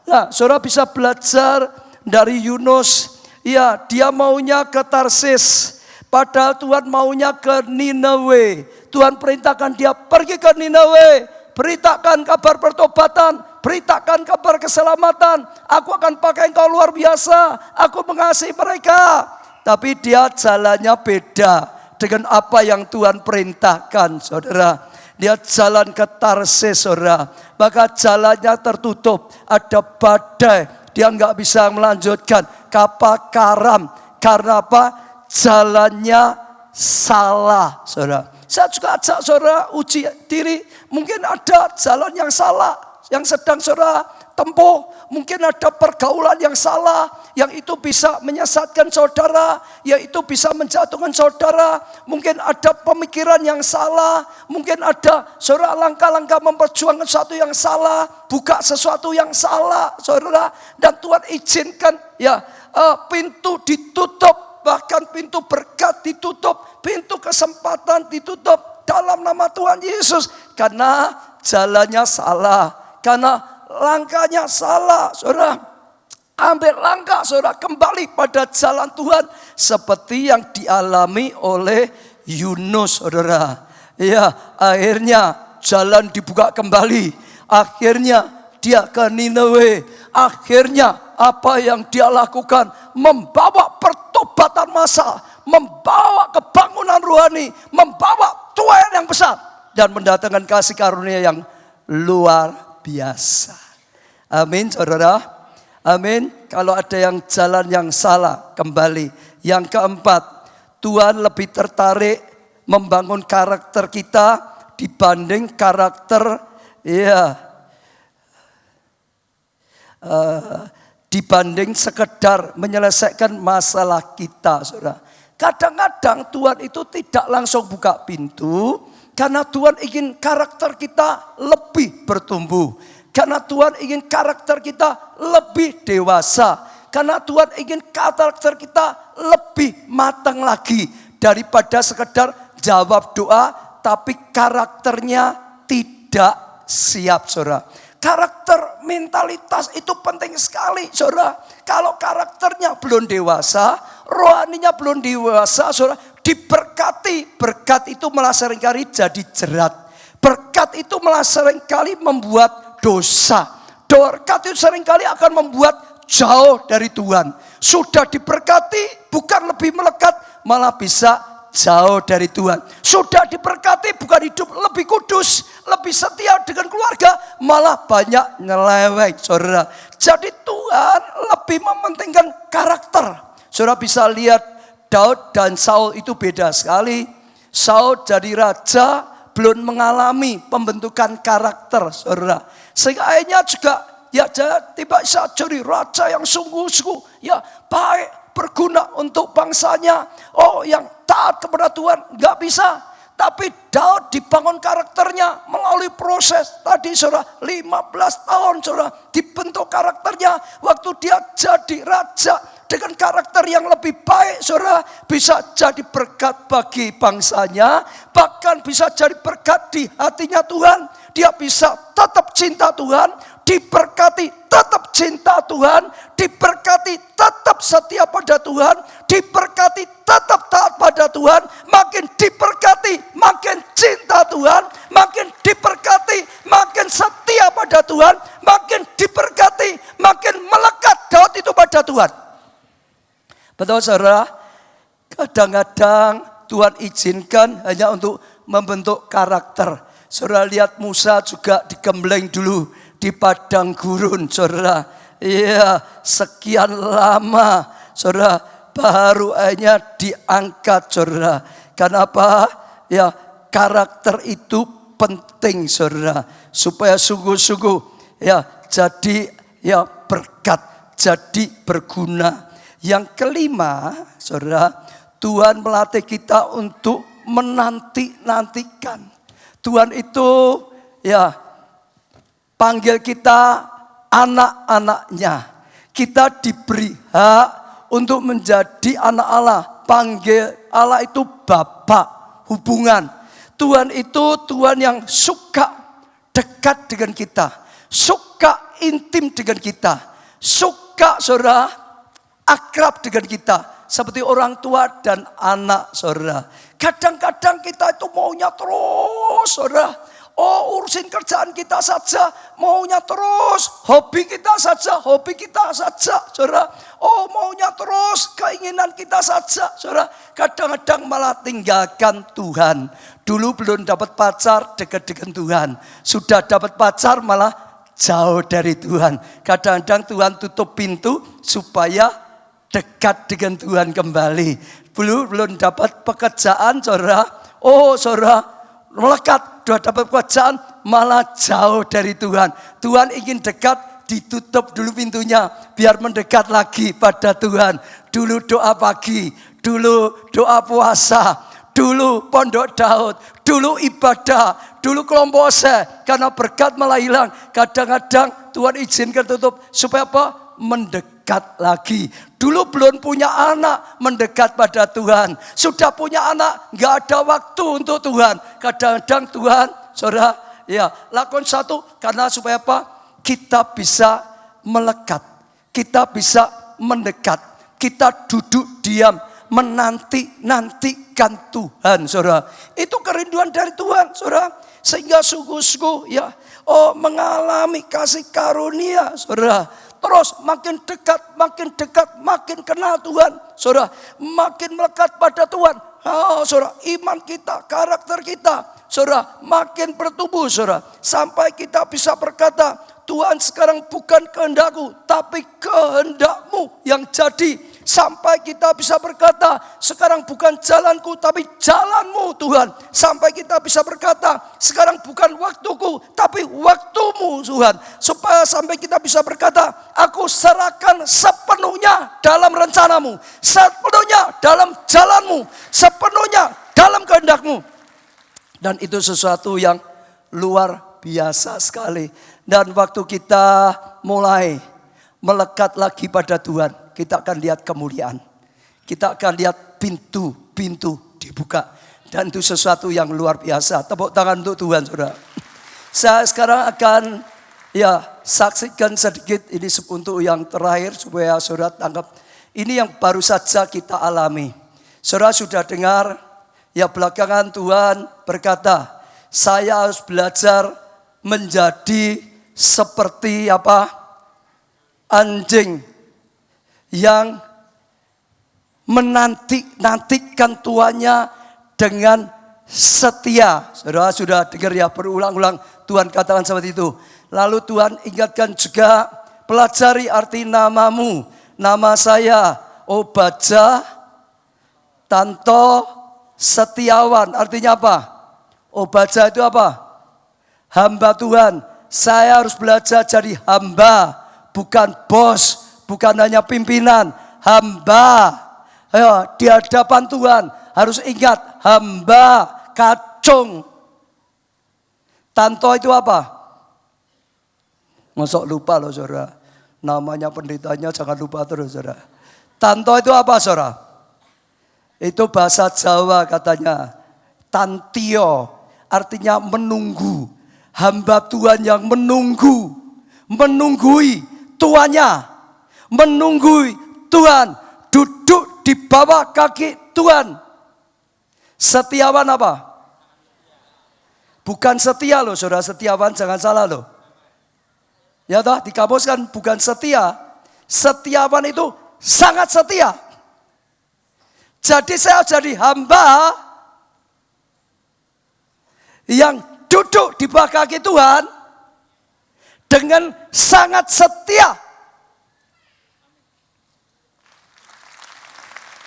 Nah saudara bisa belajar dari Yunus. Ya dia maunya ke Tarsis. Padahal Tuhan maunya ke Ninawe. Tuhan perintahkan dia pergi ke Ninawe. Beritakan kabar pertobatan. Beritakan kabar keselamatan. Aku akan pakai engkau luar biasa. Aku mengasihi mereka. Tapi dia jalannya beda dengan apa yang Tuhan perintahkan saudara. Dia jalan ke Tarsis saudara. Maka jalannya tertutup. Ada badai. Dia nggak bisa melanjutkan. Kapal karam. Karena apa? Jalannya salah saudara. Saya juga ajak saudara uji diri. Mungkin ada jalan yang salah. Yang sedang saudara tempuh. Mungkin ada pergaulan yang salah. Yang itu bisa menyesatkan saudara. Yang itu bisa menjatuhkan saudara. Mungkin ada pemikiran yang salah. Mungkin ada saudara langkah-langkah memperjuangkan sesuatu yang salah. Buka sesuatu yang salah saudara. Dan Tuhan izinkan ya pintu ditutup. Bahkan pintu berkat ditutup. Pintu kesempatan ditutup. Dalam nama Tuhan Yesus. Karena jalannya salah. Karena langkahnya salah, saudara. Ambil langkah, saudara, kembali pada jalan Tuhan. Seperti yang dialami oleh Yunus, saudara. Ya, akhirnya jalan dibuka kembali. Akhirnya dia ke Ninawe. Akhirnya apa yang dia lakukan membawa pertobatan pertobatan massal, membawa kebangunan rohani, membawa tuayan yang besar, dan mendatangkan kasih karunia yang luar biasa. Amin, saudara. Amin. Kalau ada yang jalan yang salah, kembali. Yang keempat, Tuhan lebih tertarik membangun karakter kita dibanding karakter dibanding sekedar menyelesaikan masalah kita, saudara. Kadang-kadang Tuhan itu tidak langsung buka pintu, karena Tuhan ingin karakter kita lebih bertumbuh. Karena Tuhan ingin karakter kita lebih dewasa. Karena Tuhan ingin karakter kita lebih matang lagi. Daripada sekedar jawab doa, tapi karakternya tidak siap, saudara. Karakter, mentalitas itu penting sekali, saudara. Kalau karakternya belum dewasa, rohaninya belum dewasa, saudara, diberkati. Berkat itu malah seringkali jadi jerat. Berkat itu malah seringkali membuat dosa. Berkat itu seringkali akan membuat jauh dari Tuhan. Sudah diberkati bukan lebih melekat, malah bisa jauh dari Tuhan. Sudah diberkati bukan hidup lebih kudus, lebih setia dengan keluarga, malah banyak nyeleweng, saudara. Jadi Tuhan lebih mementingkan karakter. Saudara bisa lihat Daud dan Saul itu beda sekali. Saul jadi raja belum mengalami pembentukan karakter, saudara. Sehingga akhirnya juga tidak bisa jadi raja yang sungguh-sungguh baik, berguna untuk bangsanya. Yang taat kepada Tuhan, nggak bisa. Tapi Daud dibangun karakternya melalui proses tadi, saudara, 15 tahun, saudara, dibentuk karakternya. Waktu dia jadi raja dengan karakter yang lebih baik, saudara, bisa jadi berkat bagi bangsanya, bahkan bisa jadi berkat di hatinya Tuhan. Dia bisa tetap cinta Tuhan, diberkati tetap cinta Tuhan, diberkati tetap setia pada Tuhan, diberkati tetap taat pada Tuhan, makin diberkati makin cinta Tuhan, makin diberkati makin setia pada Tuhan, makin diberkati makin melekat Daud itu pada Tuhan. Betul, saudara? Kadang-kadang Tuhan izinkan hanya untuk membentuk karakter. Saudara lihat Musa juga digembleng dulu di padang gurun, saudara. Sekian lama, saudara, baru hanya diangkat, saudara. Kenapa? Karakter itu penting, saudara, supaya sungguh-sungguh jadi berkat, jadi berguna. Yang kelima, saudara, Tuhan melatih kita untuk menanti-nantikan. Tuhan itu panggil kita anak-anaknya. Kita diberi hak untuk menjadi anak Allah. Panggil Allah itu Bapa, hubungan. Tuhan itu Tuhan yang suka dekat dengan kita, suka intim dengan kita, suka, saudara, akrab dengan kita. Seperti orang tua dan anak, saudara. Kadang-kadang kita itu maunya terus, saudara. Urusin kerjaan kita saja, maunya terus. Hobi kita saja, saudara. Maunya terus, keinginan kita saja, saudara. Kadang-kadang malah tinggalkan Tuhan. Dulu belum dapat pacar, dekat dengan Tuhan. Sudah dapat pacar, malah jauh dari Tuhan. Kadang-kadang Tuhan tutup pintu supaya dekat dengan Tuhan kembali. Belum dapat pekerjaan, saudara. Saudara, melekat, sudah dapat pekerjaan, malah jauh dari Tuhan. Tuhan ingin dekat, ditutup dulu pintunya, biar mendekat lagi pada Tuhan. Dulu doa pagi, dulu doa puasa, dulu pondok Daud, dulu ibadah, dulu kelompok karena berkat malah hilang. Kadang-kadang Tuhan izinkan tutup, supaya apa? Mendekat lagi. Dulu belum punya anak, mendekat pada Tuhan. Sudah punya anak, gak ada waktu untuk Tuhan. Kadang-kadang Tuhan, saudara, lakukan satu, karena supaya apa? Kita bisa melekat, kita bisa mendekat, kita duduk diam, menanti-nantikan Tuhan, saudara. Itu kerinduan dari Tuhan, saudara. Sehingga sungguh-sungguh mengalami kasih karunia, saudara. Terus makin dekat, makin kenal Tuhan. Saudara, makin melekat pada Tuhan. Oh, saudara, iman kita, karakter kita, saudara, makin bertumbuh, saudara. Sampai kita bisa berkata, Tuhan sekarang bukan kehendakku, tapi kehendak-Mu yang jadi. Sampai kita bisa berkata, sekarang bukan jalanku, tapi jalan-Mu Tuhan. Sampai kita bisa berkata, sekarang bukan waktuku, tapi waktu-Mu Tuhan. Supaya sampai kita bisa berkata, aku serahkan sepenuhnya dalam rencana-Mu, sepenuhnya dalam jalan-Mu, sepenuhnya dalam kehendak-Mu. Dan itu sesuatu yang luar biasa sekali. Dan waktu kita mulai melekat lagi pada Tuhan, kita akan lihat kemuliaan. Kita akan lihat pintu-pintu dibuka. Dan itu sesuatu yang luar biasa. Tepuk tangan untuk Tuhan, saudara. Saya sekarang akan saksikan sedikit ini untuk yang terakhir supaya saudara tangkap. Ini yang baru saja kita alami. Saudara sudah dengar, belakangan Tuhan berkata, saya harus belajar menjadi seperti anjing yang menantikan tuannya dengan setia. Saudara sudah dengar berulang-ulang Tuhan katakan seperti itu. Lalu Tuhan ingatkan juga, pelajari arti namamu. Nama saya Obaja Tanto Setiawan. Artinya apa? Obaja itu apa? Hamba Tuhan. Saya harus belajar jadi hamba, bukan bos. Bukan hanya pimpinan, hamba. Di hadapan Tuhan harus ingat, hamba kacung. Tanto itu apa? Masuk lupa loh saudara. Namanya pendetanya jangan lupa terus saudara. Tanto itu apa saudara? Itu bahasa Jawa katanya. Tantio, artinya menunggu. Hamba Tuhan yang menunggui tuannya. Menunggu Tuhan, duduk di bawah kaki Tuhan. Setiawan apa? Bukan setia loh saudara, setiawan jangan salah loh. Ya toh, di kamus kan bukan setia. Setiawan itu sangat setia. Jadi saya jadi hamba yang duduk di bawah kaki Tuhan dengan sangat setia.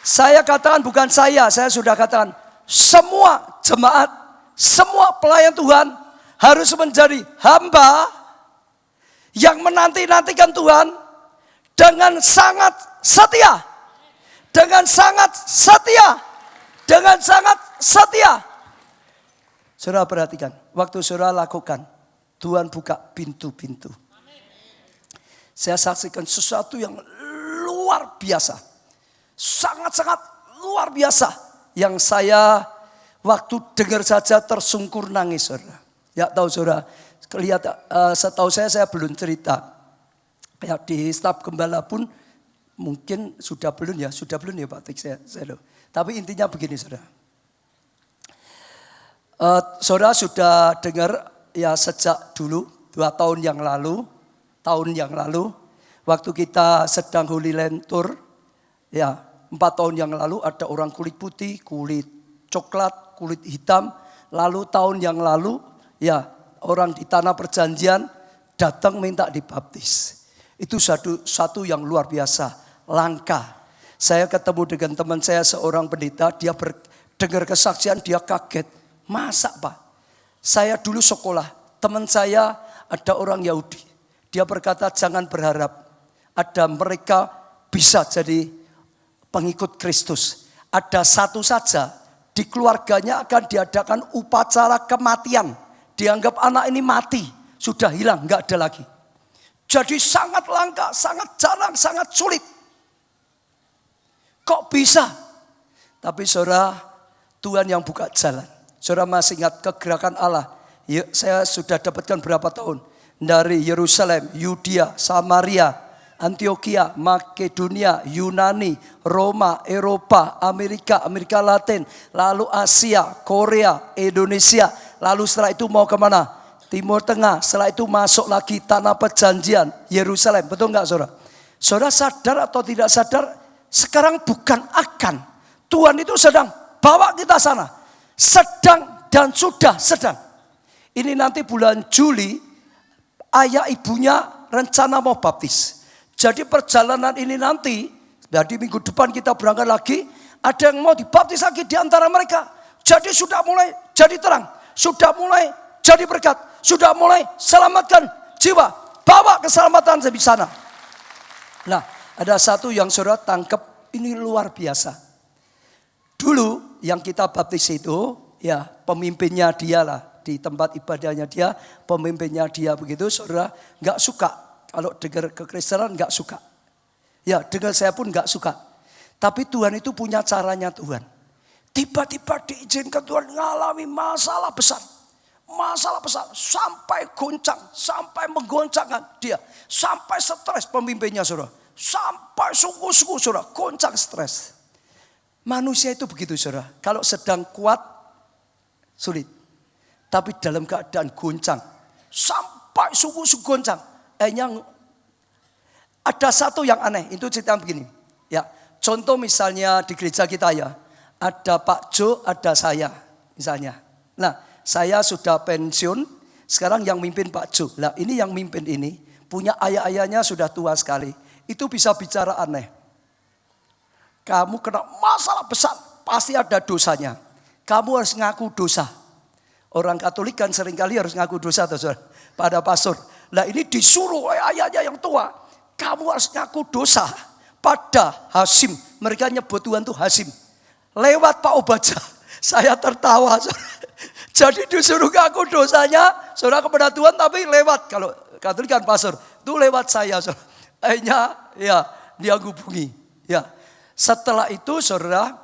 Saya katakan bukan saya sudah katakan semua jemaat, semua pelayan Tuhan harus menjadi hamba yang menanti-nantikan Tuhan dengan sangat setia. Dengan sangat setia. Dengan sangat setia. Saudara perhatikan, waktu saudara lakukan, Tuhan buka pintu-pintu. Saya saksikan sesuatu yang luar biasa. Sangat-sangat luar biasa. Yang saya waktu dengar saja tersungkur nangis saudara. Ya tahu saudara, setahu saya belum cerita. Ya di staf gembala pun mungkin sudah belum ya Pak Tik saya loh. Tapi intinya begini saudara. Saudara sudah dengar ya sejak dulu 2 tahun yang lalu waktu kita sedang Holy Land Tour ya. 4 tahun yang lalu ada orang kulit putih, kulit coklat, kulit hitam. Lalu tahun yang lalu ya orang di tanah perjanjian datang minta dibaptis. Itu satu yang luar biasa, langka. Saya ketemu dengan teman saya seorang pendeta, dia dengar kesaksian, dia kaget. Masa Pak? Saya dulu sekolah, teman saya ada orang Yahudi. Dia berkata jangan berharap ada mereka bisa jadi pengikut Kristus. Ada satu saja di keluarganya akan diadakan upacara kematian. Dianggap anak ini mati, sudah hilang, enggak ada lagi. Jadi sangat langka, sangat jarang, sangat sulit. Kok bisa? Tapi saudara, Tuhan yang buka jalan. Saudara masih ingat kegerakan Allah. Ya, saya sudah dapatkan berapa tahun. Dari Yerusalem, Yudea, Samaria, Antioquia, Makedonia, Yunani, Roma, Eropa, Amerika Latin, lalu Asia, Korea, Indonesia. Lalu setelah itu mau kemana? Timur Tengah, setelah itu masuk lagi tanah perjanjian, Yerusalem. Betul enggak saudara? Saudara sadar atau tidak sadar, sekarang bukan akan. Tuhan itu sedang bawa kita sana. Sedang dan sudah sedang. Ini nanti bulan Juli, ayah ibunya rencana mau baptis. Jadi perjalanan ini nanti, jadi minggu depan kita berangkat lagi, ada yang mau dibaptis lagi di antara mereka. Jadi sudah mulai jadi terang, sudah mulai jadi berkat. Sudah mulai selamatkan jiwa. Bawa keselamatan di sana. Nah, ada satu yang saudara tangkap, ini luar biasa. Dulu yang kita baptis itu, ya pemimpinnya dia lah. Di tempat ibadahnya dia, pemimpinnya dia begitu. Saudara gak suka. Kalau dengar kekristenan gak suka. Ya dengar saya pun gak suka. Tapi Tuhan itu punya caranya Tuhan. Tiba-tiba diizinkan Tuhan ngalami masalah besar. Masalah besar sampai goncang, sampai menggoncangkan dia, sampai stres pemimpinnya saudara, sampai sungguh-sungguh saudara, goncang stres. Manusia itu begitu saudara, kalau sedang kuat sulit, tapi dalam keadaan goncang, sampai sungguh-sungguh goncang. Ada satu yang aneh, itu cerita begini, ya contoh misalnya di gereja kita ya, ada Pak Jo, ada saya misalnya, nah. Saya sudah pensiun, sekarang yang mimpin Pak Jo. Nah ini yang mimpin ini, punya ayah-ayahnya sudah tua sekali. Itu bisa bicara aneh. Kamu kena masalah besar, pasti ada dosanya. Kamu harus ngaku dosa. Orang Katolik kan seringkali harus ngaku dosa pada pastor. Nah ini disuruh oleh ayahnya yang tua. Kamu harus ngaku dosa pada Hasim. Mereka nyebut Tuhan itu Hasim. Lewat Pak Obaja, saya tertawa. Jadi disuruh ngaku dosanya, saudara kepada Tuhan, tapi lewat, kalau Katolik kan pastor, itu lewat saya. Akhirnya ya dia hubungi. Ya. Setelah itu saudara,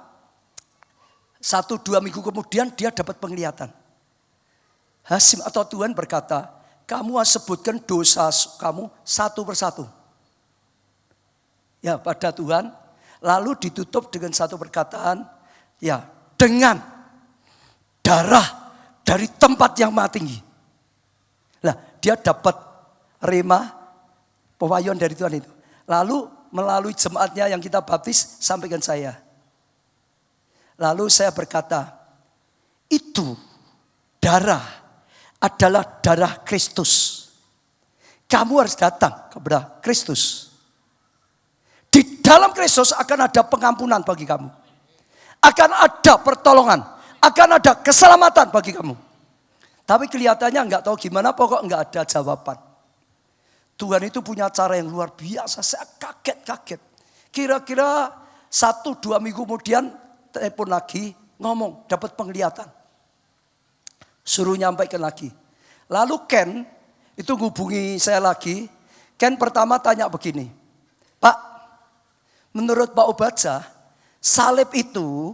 1-2 minggu kemudian dia dapat penglihatan. Hasim atau Tuhan berkata, kamu harus sebutkan dosa kamu satu persatu. Ya pada Tuhan, lalu ditutup dengan satu perkataan, ya dengan darah dari tempat yang maha tinggi. Nah, dia dapat rema, pewahyuan dari Tuhan itu. Lalu melalui jemaatnya yang kita baptis, sampaikan saya. Lalu saya berkata, itu darah adalah darah Kristus. Kamu harus datang kepada Kristus. Di dalam Kristus akan ada pengampunan bagi kamu. Akan ada pertolongan. Akan ada keselamatan bagi kamu. Tapi kelihatannya enggak tahu gimana, pokok enggak ada jawaban. Tuhan itu punya cara yang luar biasa. Saya kaget-kaget. Kira-kira 1-2 minggu kemudian telepon lagi, ngomong, dapat penglihatan. Suruh nyampaikan lagi. Lalu Ken itu hubungi saya lagi. Ken pertama tanya begini, Pak, menurut Pak Obaja, salib itu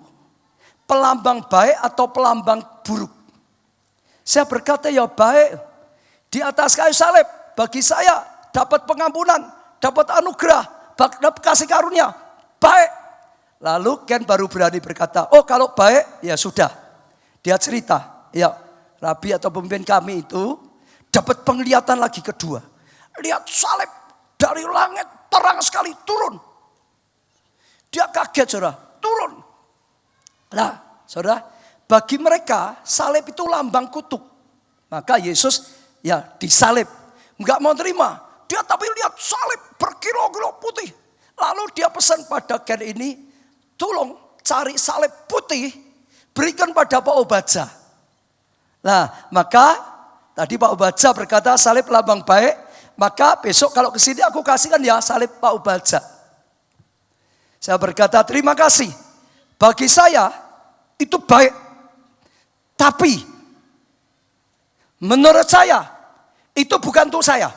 pelambang baik atau pelambang buruk? Saya berkata ya baik. Di atas kayu salib bagi saya dapat pengampunan, dapat anugerah, dapat kasih karunia, baik. Lalu Ken baru berani berkata, oh kalau baik ya sudah. Dia cerita, ya Rabi atau pemimpin kami itu dapat penglihatan lagi kedua. Lihat salib dari langit terang sekali turun. Dia kaget saudara, turun. Nah, saudara, bagi mereka salib itu lambang kutuk. Maka Yesus ya disalib. Enggak mau terima. Dia tapi lihat salib berkilo-kilo putih. Lalu dia pesan pada Ken ini, tolong cari salib putih, berikan pada Pak Obaja. Nah, maka tadi Pak Obaja berkata salib lambang baik. Maka besok kalau ke sini aku kasihkan ya salib Pak Obaja. Saya berkata terima kasih. Bagi saya itu baik. Tapi menurut saya itu bukan untuk saya.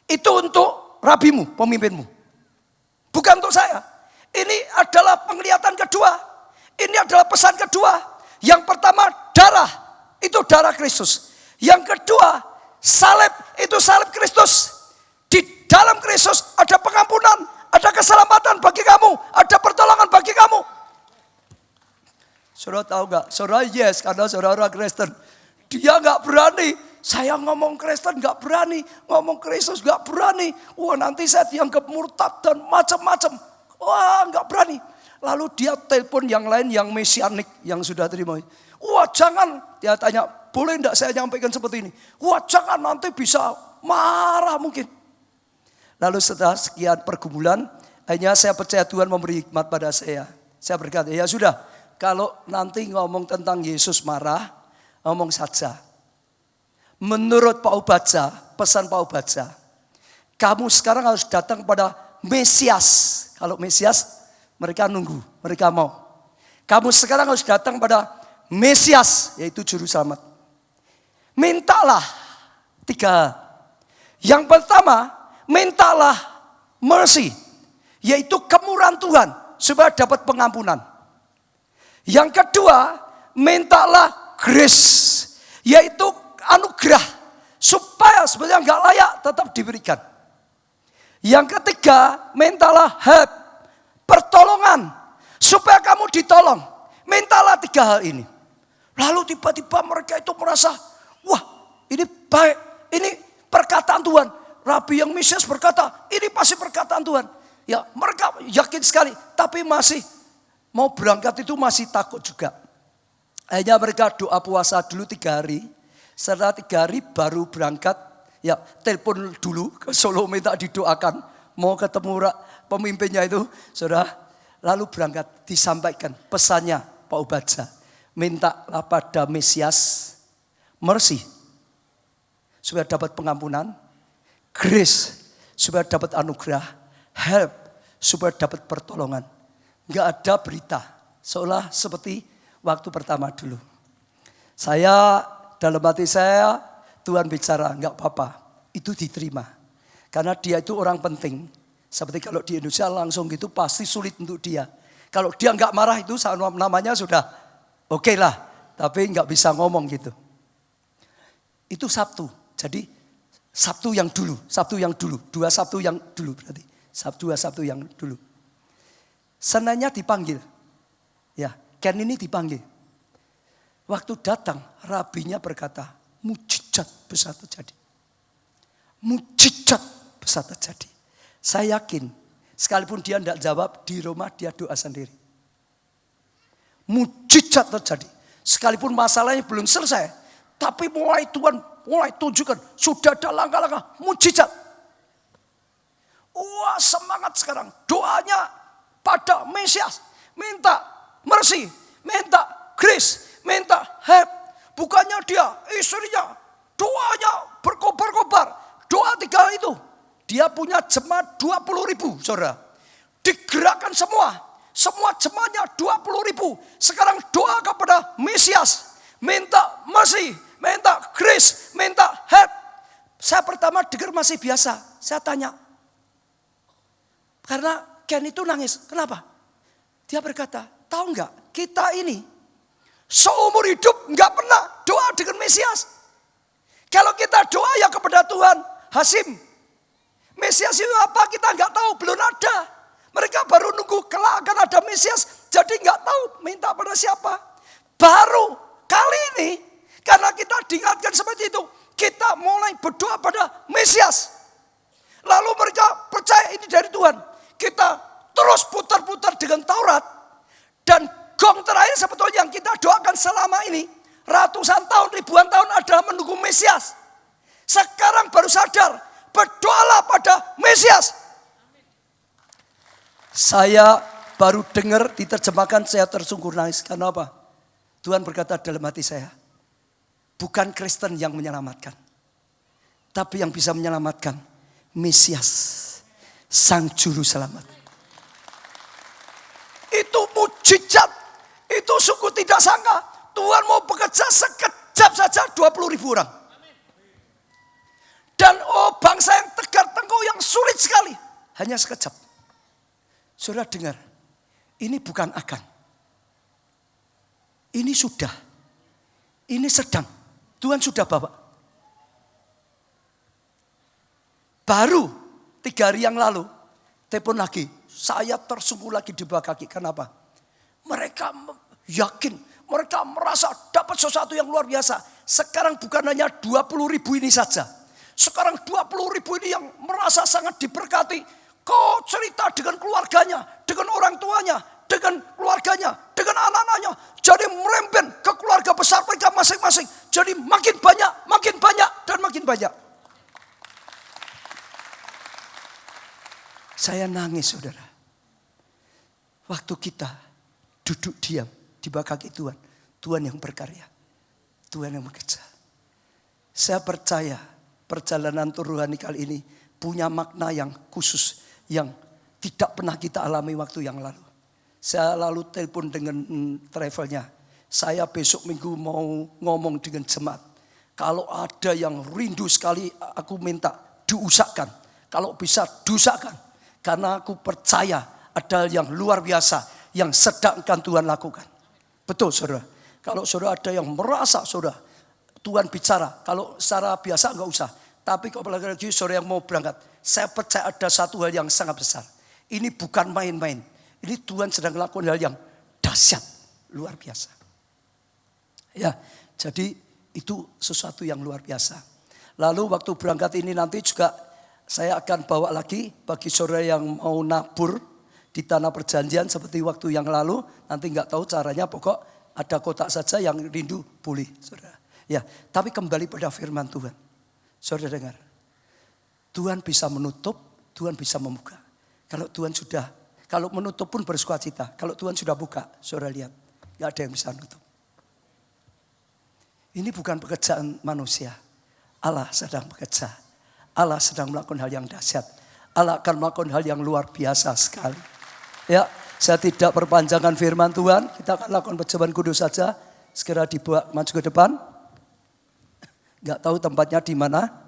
Itu untuk rabimu, pemimpinmu. Bukan untuk saya. Ini adalah penglihatan kedua. Ini adalah pesan kedua. Yang pertama darah. Itu darah Kristus. Yang kedua salib. Itu salib Kristus. Di dalam Kristus ada pengampunan. Ada keselamatan bagi kamu. Ada pertolongan bagi kamu. Saudara tahu gak? Saudara yes, karena saudara orang Kristen. Dia gak berani Saya ngomong Kristen gak berani, ngomong Kristus gak berani. Wah nanti saya dianggap murtad dan macam-macam. Wah gak berani. Lalu dia telepon yang lain yang mesianik yang sudah terima. Wah jangan, dia tanya boleh enggak saya nyampaikan seperti ini. Wah jangan nanti bisa marah mungkin. Lalu setelah sekian pergumulan, akhirnya saya percaya Tuhan memberi hikmat pada saya. Saya berkata ya sudah, kalau nanti ngomong tentang Yesus marah, ngomong saja. Menurut Pak Ubadza, pesan Pak Ubadza, kamu sekarang harus datang kepada Mesias. Kalau Mesias, mereka nunggu, mereka mau. Kamu sekarang harus datang pada Mesias, yaitu Juru Selamat. Mintalah 3 hal. Yang pertama, mintalah mercy, yaitu kemurahan Tuhan, supaya dapat pengampunan. Yang kedua, mintalah grace, yaitu anugerah, supaya sebenarnya nggak layak tetap diberikan. Yang ketiga, mintalah help, pertolongan, supaya kamu ditolong. Mintalah 3 hal ini. Lalu tiba-tiba mereka itu merasa, wah ini baik, ini perkataan Tuhan. Rabi yang Mesias berkata, ini pasti perkataan Tuhan. Ya mereka yakin sekali, tapi masih mau berangkat itu masih takut juga. Akhirnya mereka doa puasa dulu 3 hari. Setelah 3 hari baru berangkat, ya telepon dulu ke Solo minta didoakan. Mau ketemu pemimpinnya itu, saudara. Lalu berangkat disampaikan pesannya Pak Ubadza. Mintalah pada Mesias mercy, supaya dapat pengampunan. Grace, supaya dapat anugerah. Help, supaya dapat pertolongan. Enggak ada berita, seolah seperti waktu pertama dulu. Saya dalam hati saya, Tuhan bicara, enggak apa-apa, itu diterima. Karena dia itu orang penting. Seperti kalau di Indonesia langsung gitu pasti sulit untuk dia. Kalau dia enggak marah itu namanya sudah oke lah. Tapi enggak bisa ngomong gitu. Itu Sabtu, jadi Sabtu yang dulu, 2 Sabtu yang dulu berarti. 2 Sabtu yang dulu. Senanya dipanggil. Ya, Ken ini dipanggil. Waktu datang, rabinya berkata, mujizat besar terjadi. Mujizat besar terjadi. Saya yakin, sekalipun dia tidak jawab, di rumah dia doa sendiri. Mujizat terjadi. Sekalipun masalahnya belum selesai, tapi mulai Tuhan mulai tunjukkan, sudah ada langkah-langkah mujizat. Wah semangat sekarang, doanya pada Mesias. Minta mercy, minta grace, minta help. Bukannya dia, istrinya, doanya berkobar-kobar. Doa 3 hal itu. Dia punya jemaat 20.000 saudara. Digerakkan semua jemaatnya 20.000. Sekarang doa kepada Mesias. Minta mercy, minta grace, minta help. Saya pertama dengar masih biasa. Saya tanya. Karena Ken itu nangis. Kenapa? Dia berkata, tahu enggak? Kita ini seumur hidup enggak pernah doa dengan Mesias. Kalau kita doa ya kepada Tuhan. Hasim. Mesias itu apa kita enggak tahu. Belum ada. Mereka baru nunggu kelak akan ada Mesias. Jadi enggak tahu minta pada siapa. Baru kali ini, karena kita diingatkan seperti itu, kita mulai berdoa pada Mesias. Lalu mereka percaya ini dari Tuhan. Kita terus putar-putar dengan Taurat. Dan gong terakhir sebetulnya yang kita doakan selama ini, ratusan tahun, ribuan tahun adalah menunggu Mesias. Sekarang baru sadar, berdoalah pada Mesias. Saya baru dengar diterjemahkan, saya tersungkur nangis. Karena apa? Tuhan berkata dalam hati saya, bukan Kristen yang menyelamatkan, tapi yang bisa menyelamatkan Mesias, Sang Juru Selamat. Itu mujizat, itu sungguh tidak sangka. Tuhan mau bekerja sekejap saja 20.000 orang. Dan bangsa yang tegar tengkoh yang sulit sekali, hanya sekejap. Saudara dengar, ini bukan akan. Ini sudah, ini sedang, Tuhan sudah bawa. Baru 3 hari yang lalu, telepon lagi, saya tersungkur lagi di bawah kaki. Kenapa? Mereka yakin, Mereka merasa dapat sesuatu yang luar biasa. Sekarang bukan hanya 20.000 ini saja. Sekarang 20.000 ini yang merasa sangat diberkati. Kau cerita dengan keluarganya, dengan orang tuanya, dengan keluarganya, dengan anak-anaknya. Jadi merembet ke keluarga besar mereka masing-masing. Jadi makin banyak, dan makin banyak. Saya nangis, saudara. Waktu kita duduk diam di kaki Tuhan. Tuhan yang berkarya. Tuhan yang bekerja. Saya percaya perjalanan rohani kali ini punya makna yang khusus. Yang tidak pernah kita alami waktu yang lalu. Saya lalu telepon dengan travelnya. Saya besok minggu mau ngomong dengan jemaat. Kalau ada yang rindu sekali, aku minta diusahakan. Kalau bisa diusahakan. Karena aku percaya ada yang luar biasa yang sedang Tuhan lakukan. Betul, saudara. Kalau saudara ada yang merasa saudara Tuhan bicara. Kalau secara biasa enggak usah. Tapi kalau lagi saudara yang mau berangkat. Saya percaya ada satu hal yang sangat besar. Ini bukan main-main. Ini Tuhan sedang melakukan hal yang dahsyat. Luar biasa. Ya, jadi itu sesuatu yang luar biasa. Lalu waktu berangkat ini nanti juga saya akan bawa lagi bagi saudara yang mau nabur di tanah perjanjian seperti waktu yang lalu. Nanti enggak tahu caranya, pokok ada kotak saja yang rindu boleh, saudara. Ya, tapi kembali pada firman Tuhan. Saudara dengar. Tuhan bisa menutup, Tuhan bisa membuka. Kalau menutup pun bersuka cita. Kalau Tuhan sudah buka, saudara lihat, enggak ada yang bisa menutup. Ini bukan pekerjaan manusia. Allah sedang bekerja. Allah sedang melakukan hal yang dahsyat. Allah akan melakukan hal yang luar biasa sekali. Ya, saya tidak perpanjangkan firman Tuhan. Kita akan lakukan perjamuan kudus saja. Segera dibawa maju ke depan. Enggak tahu tempatnya di mana.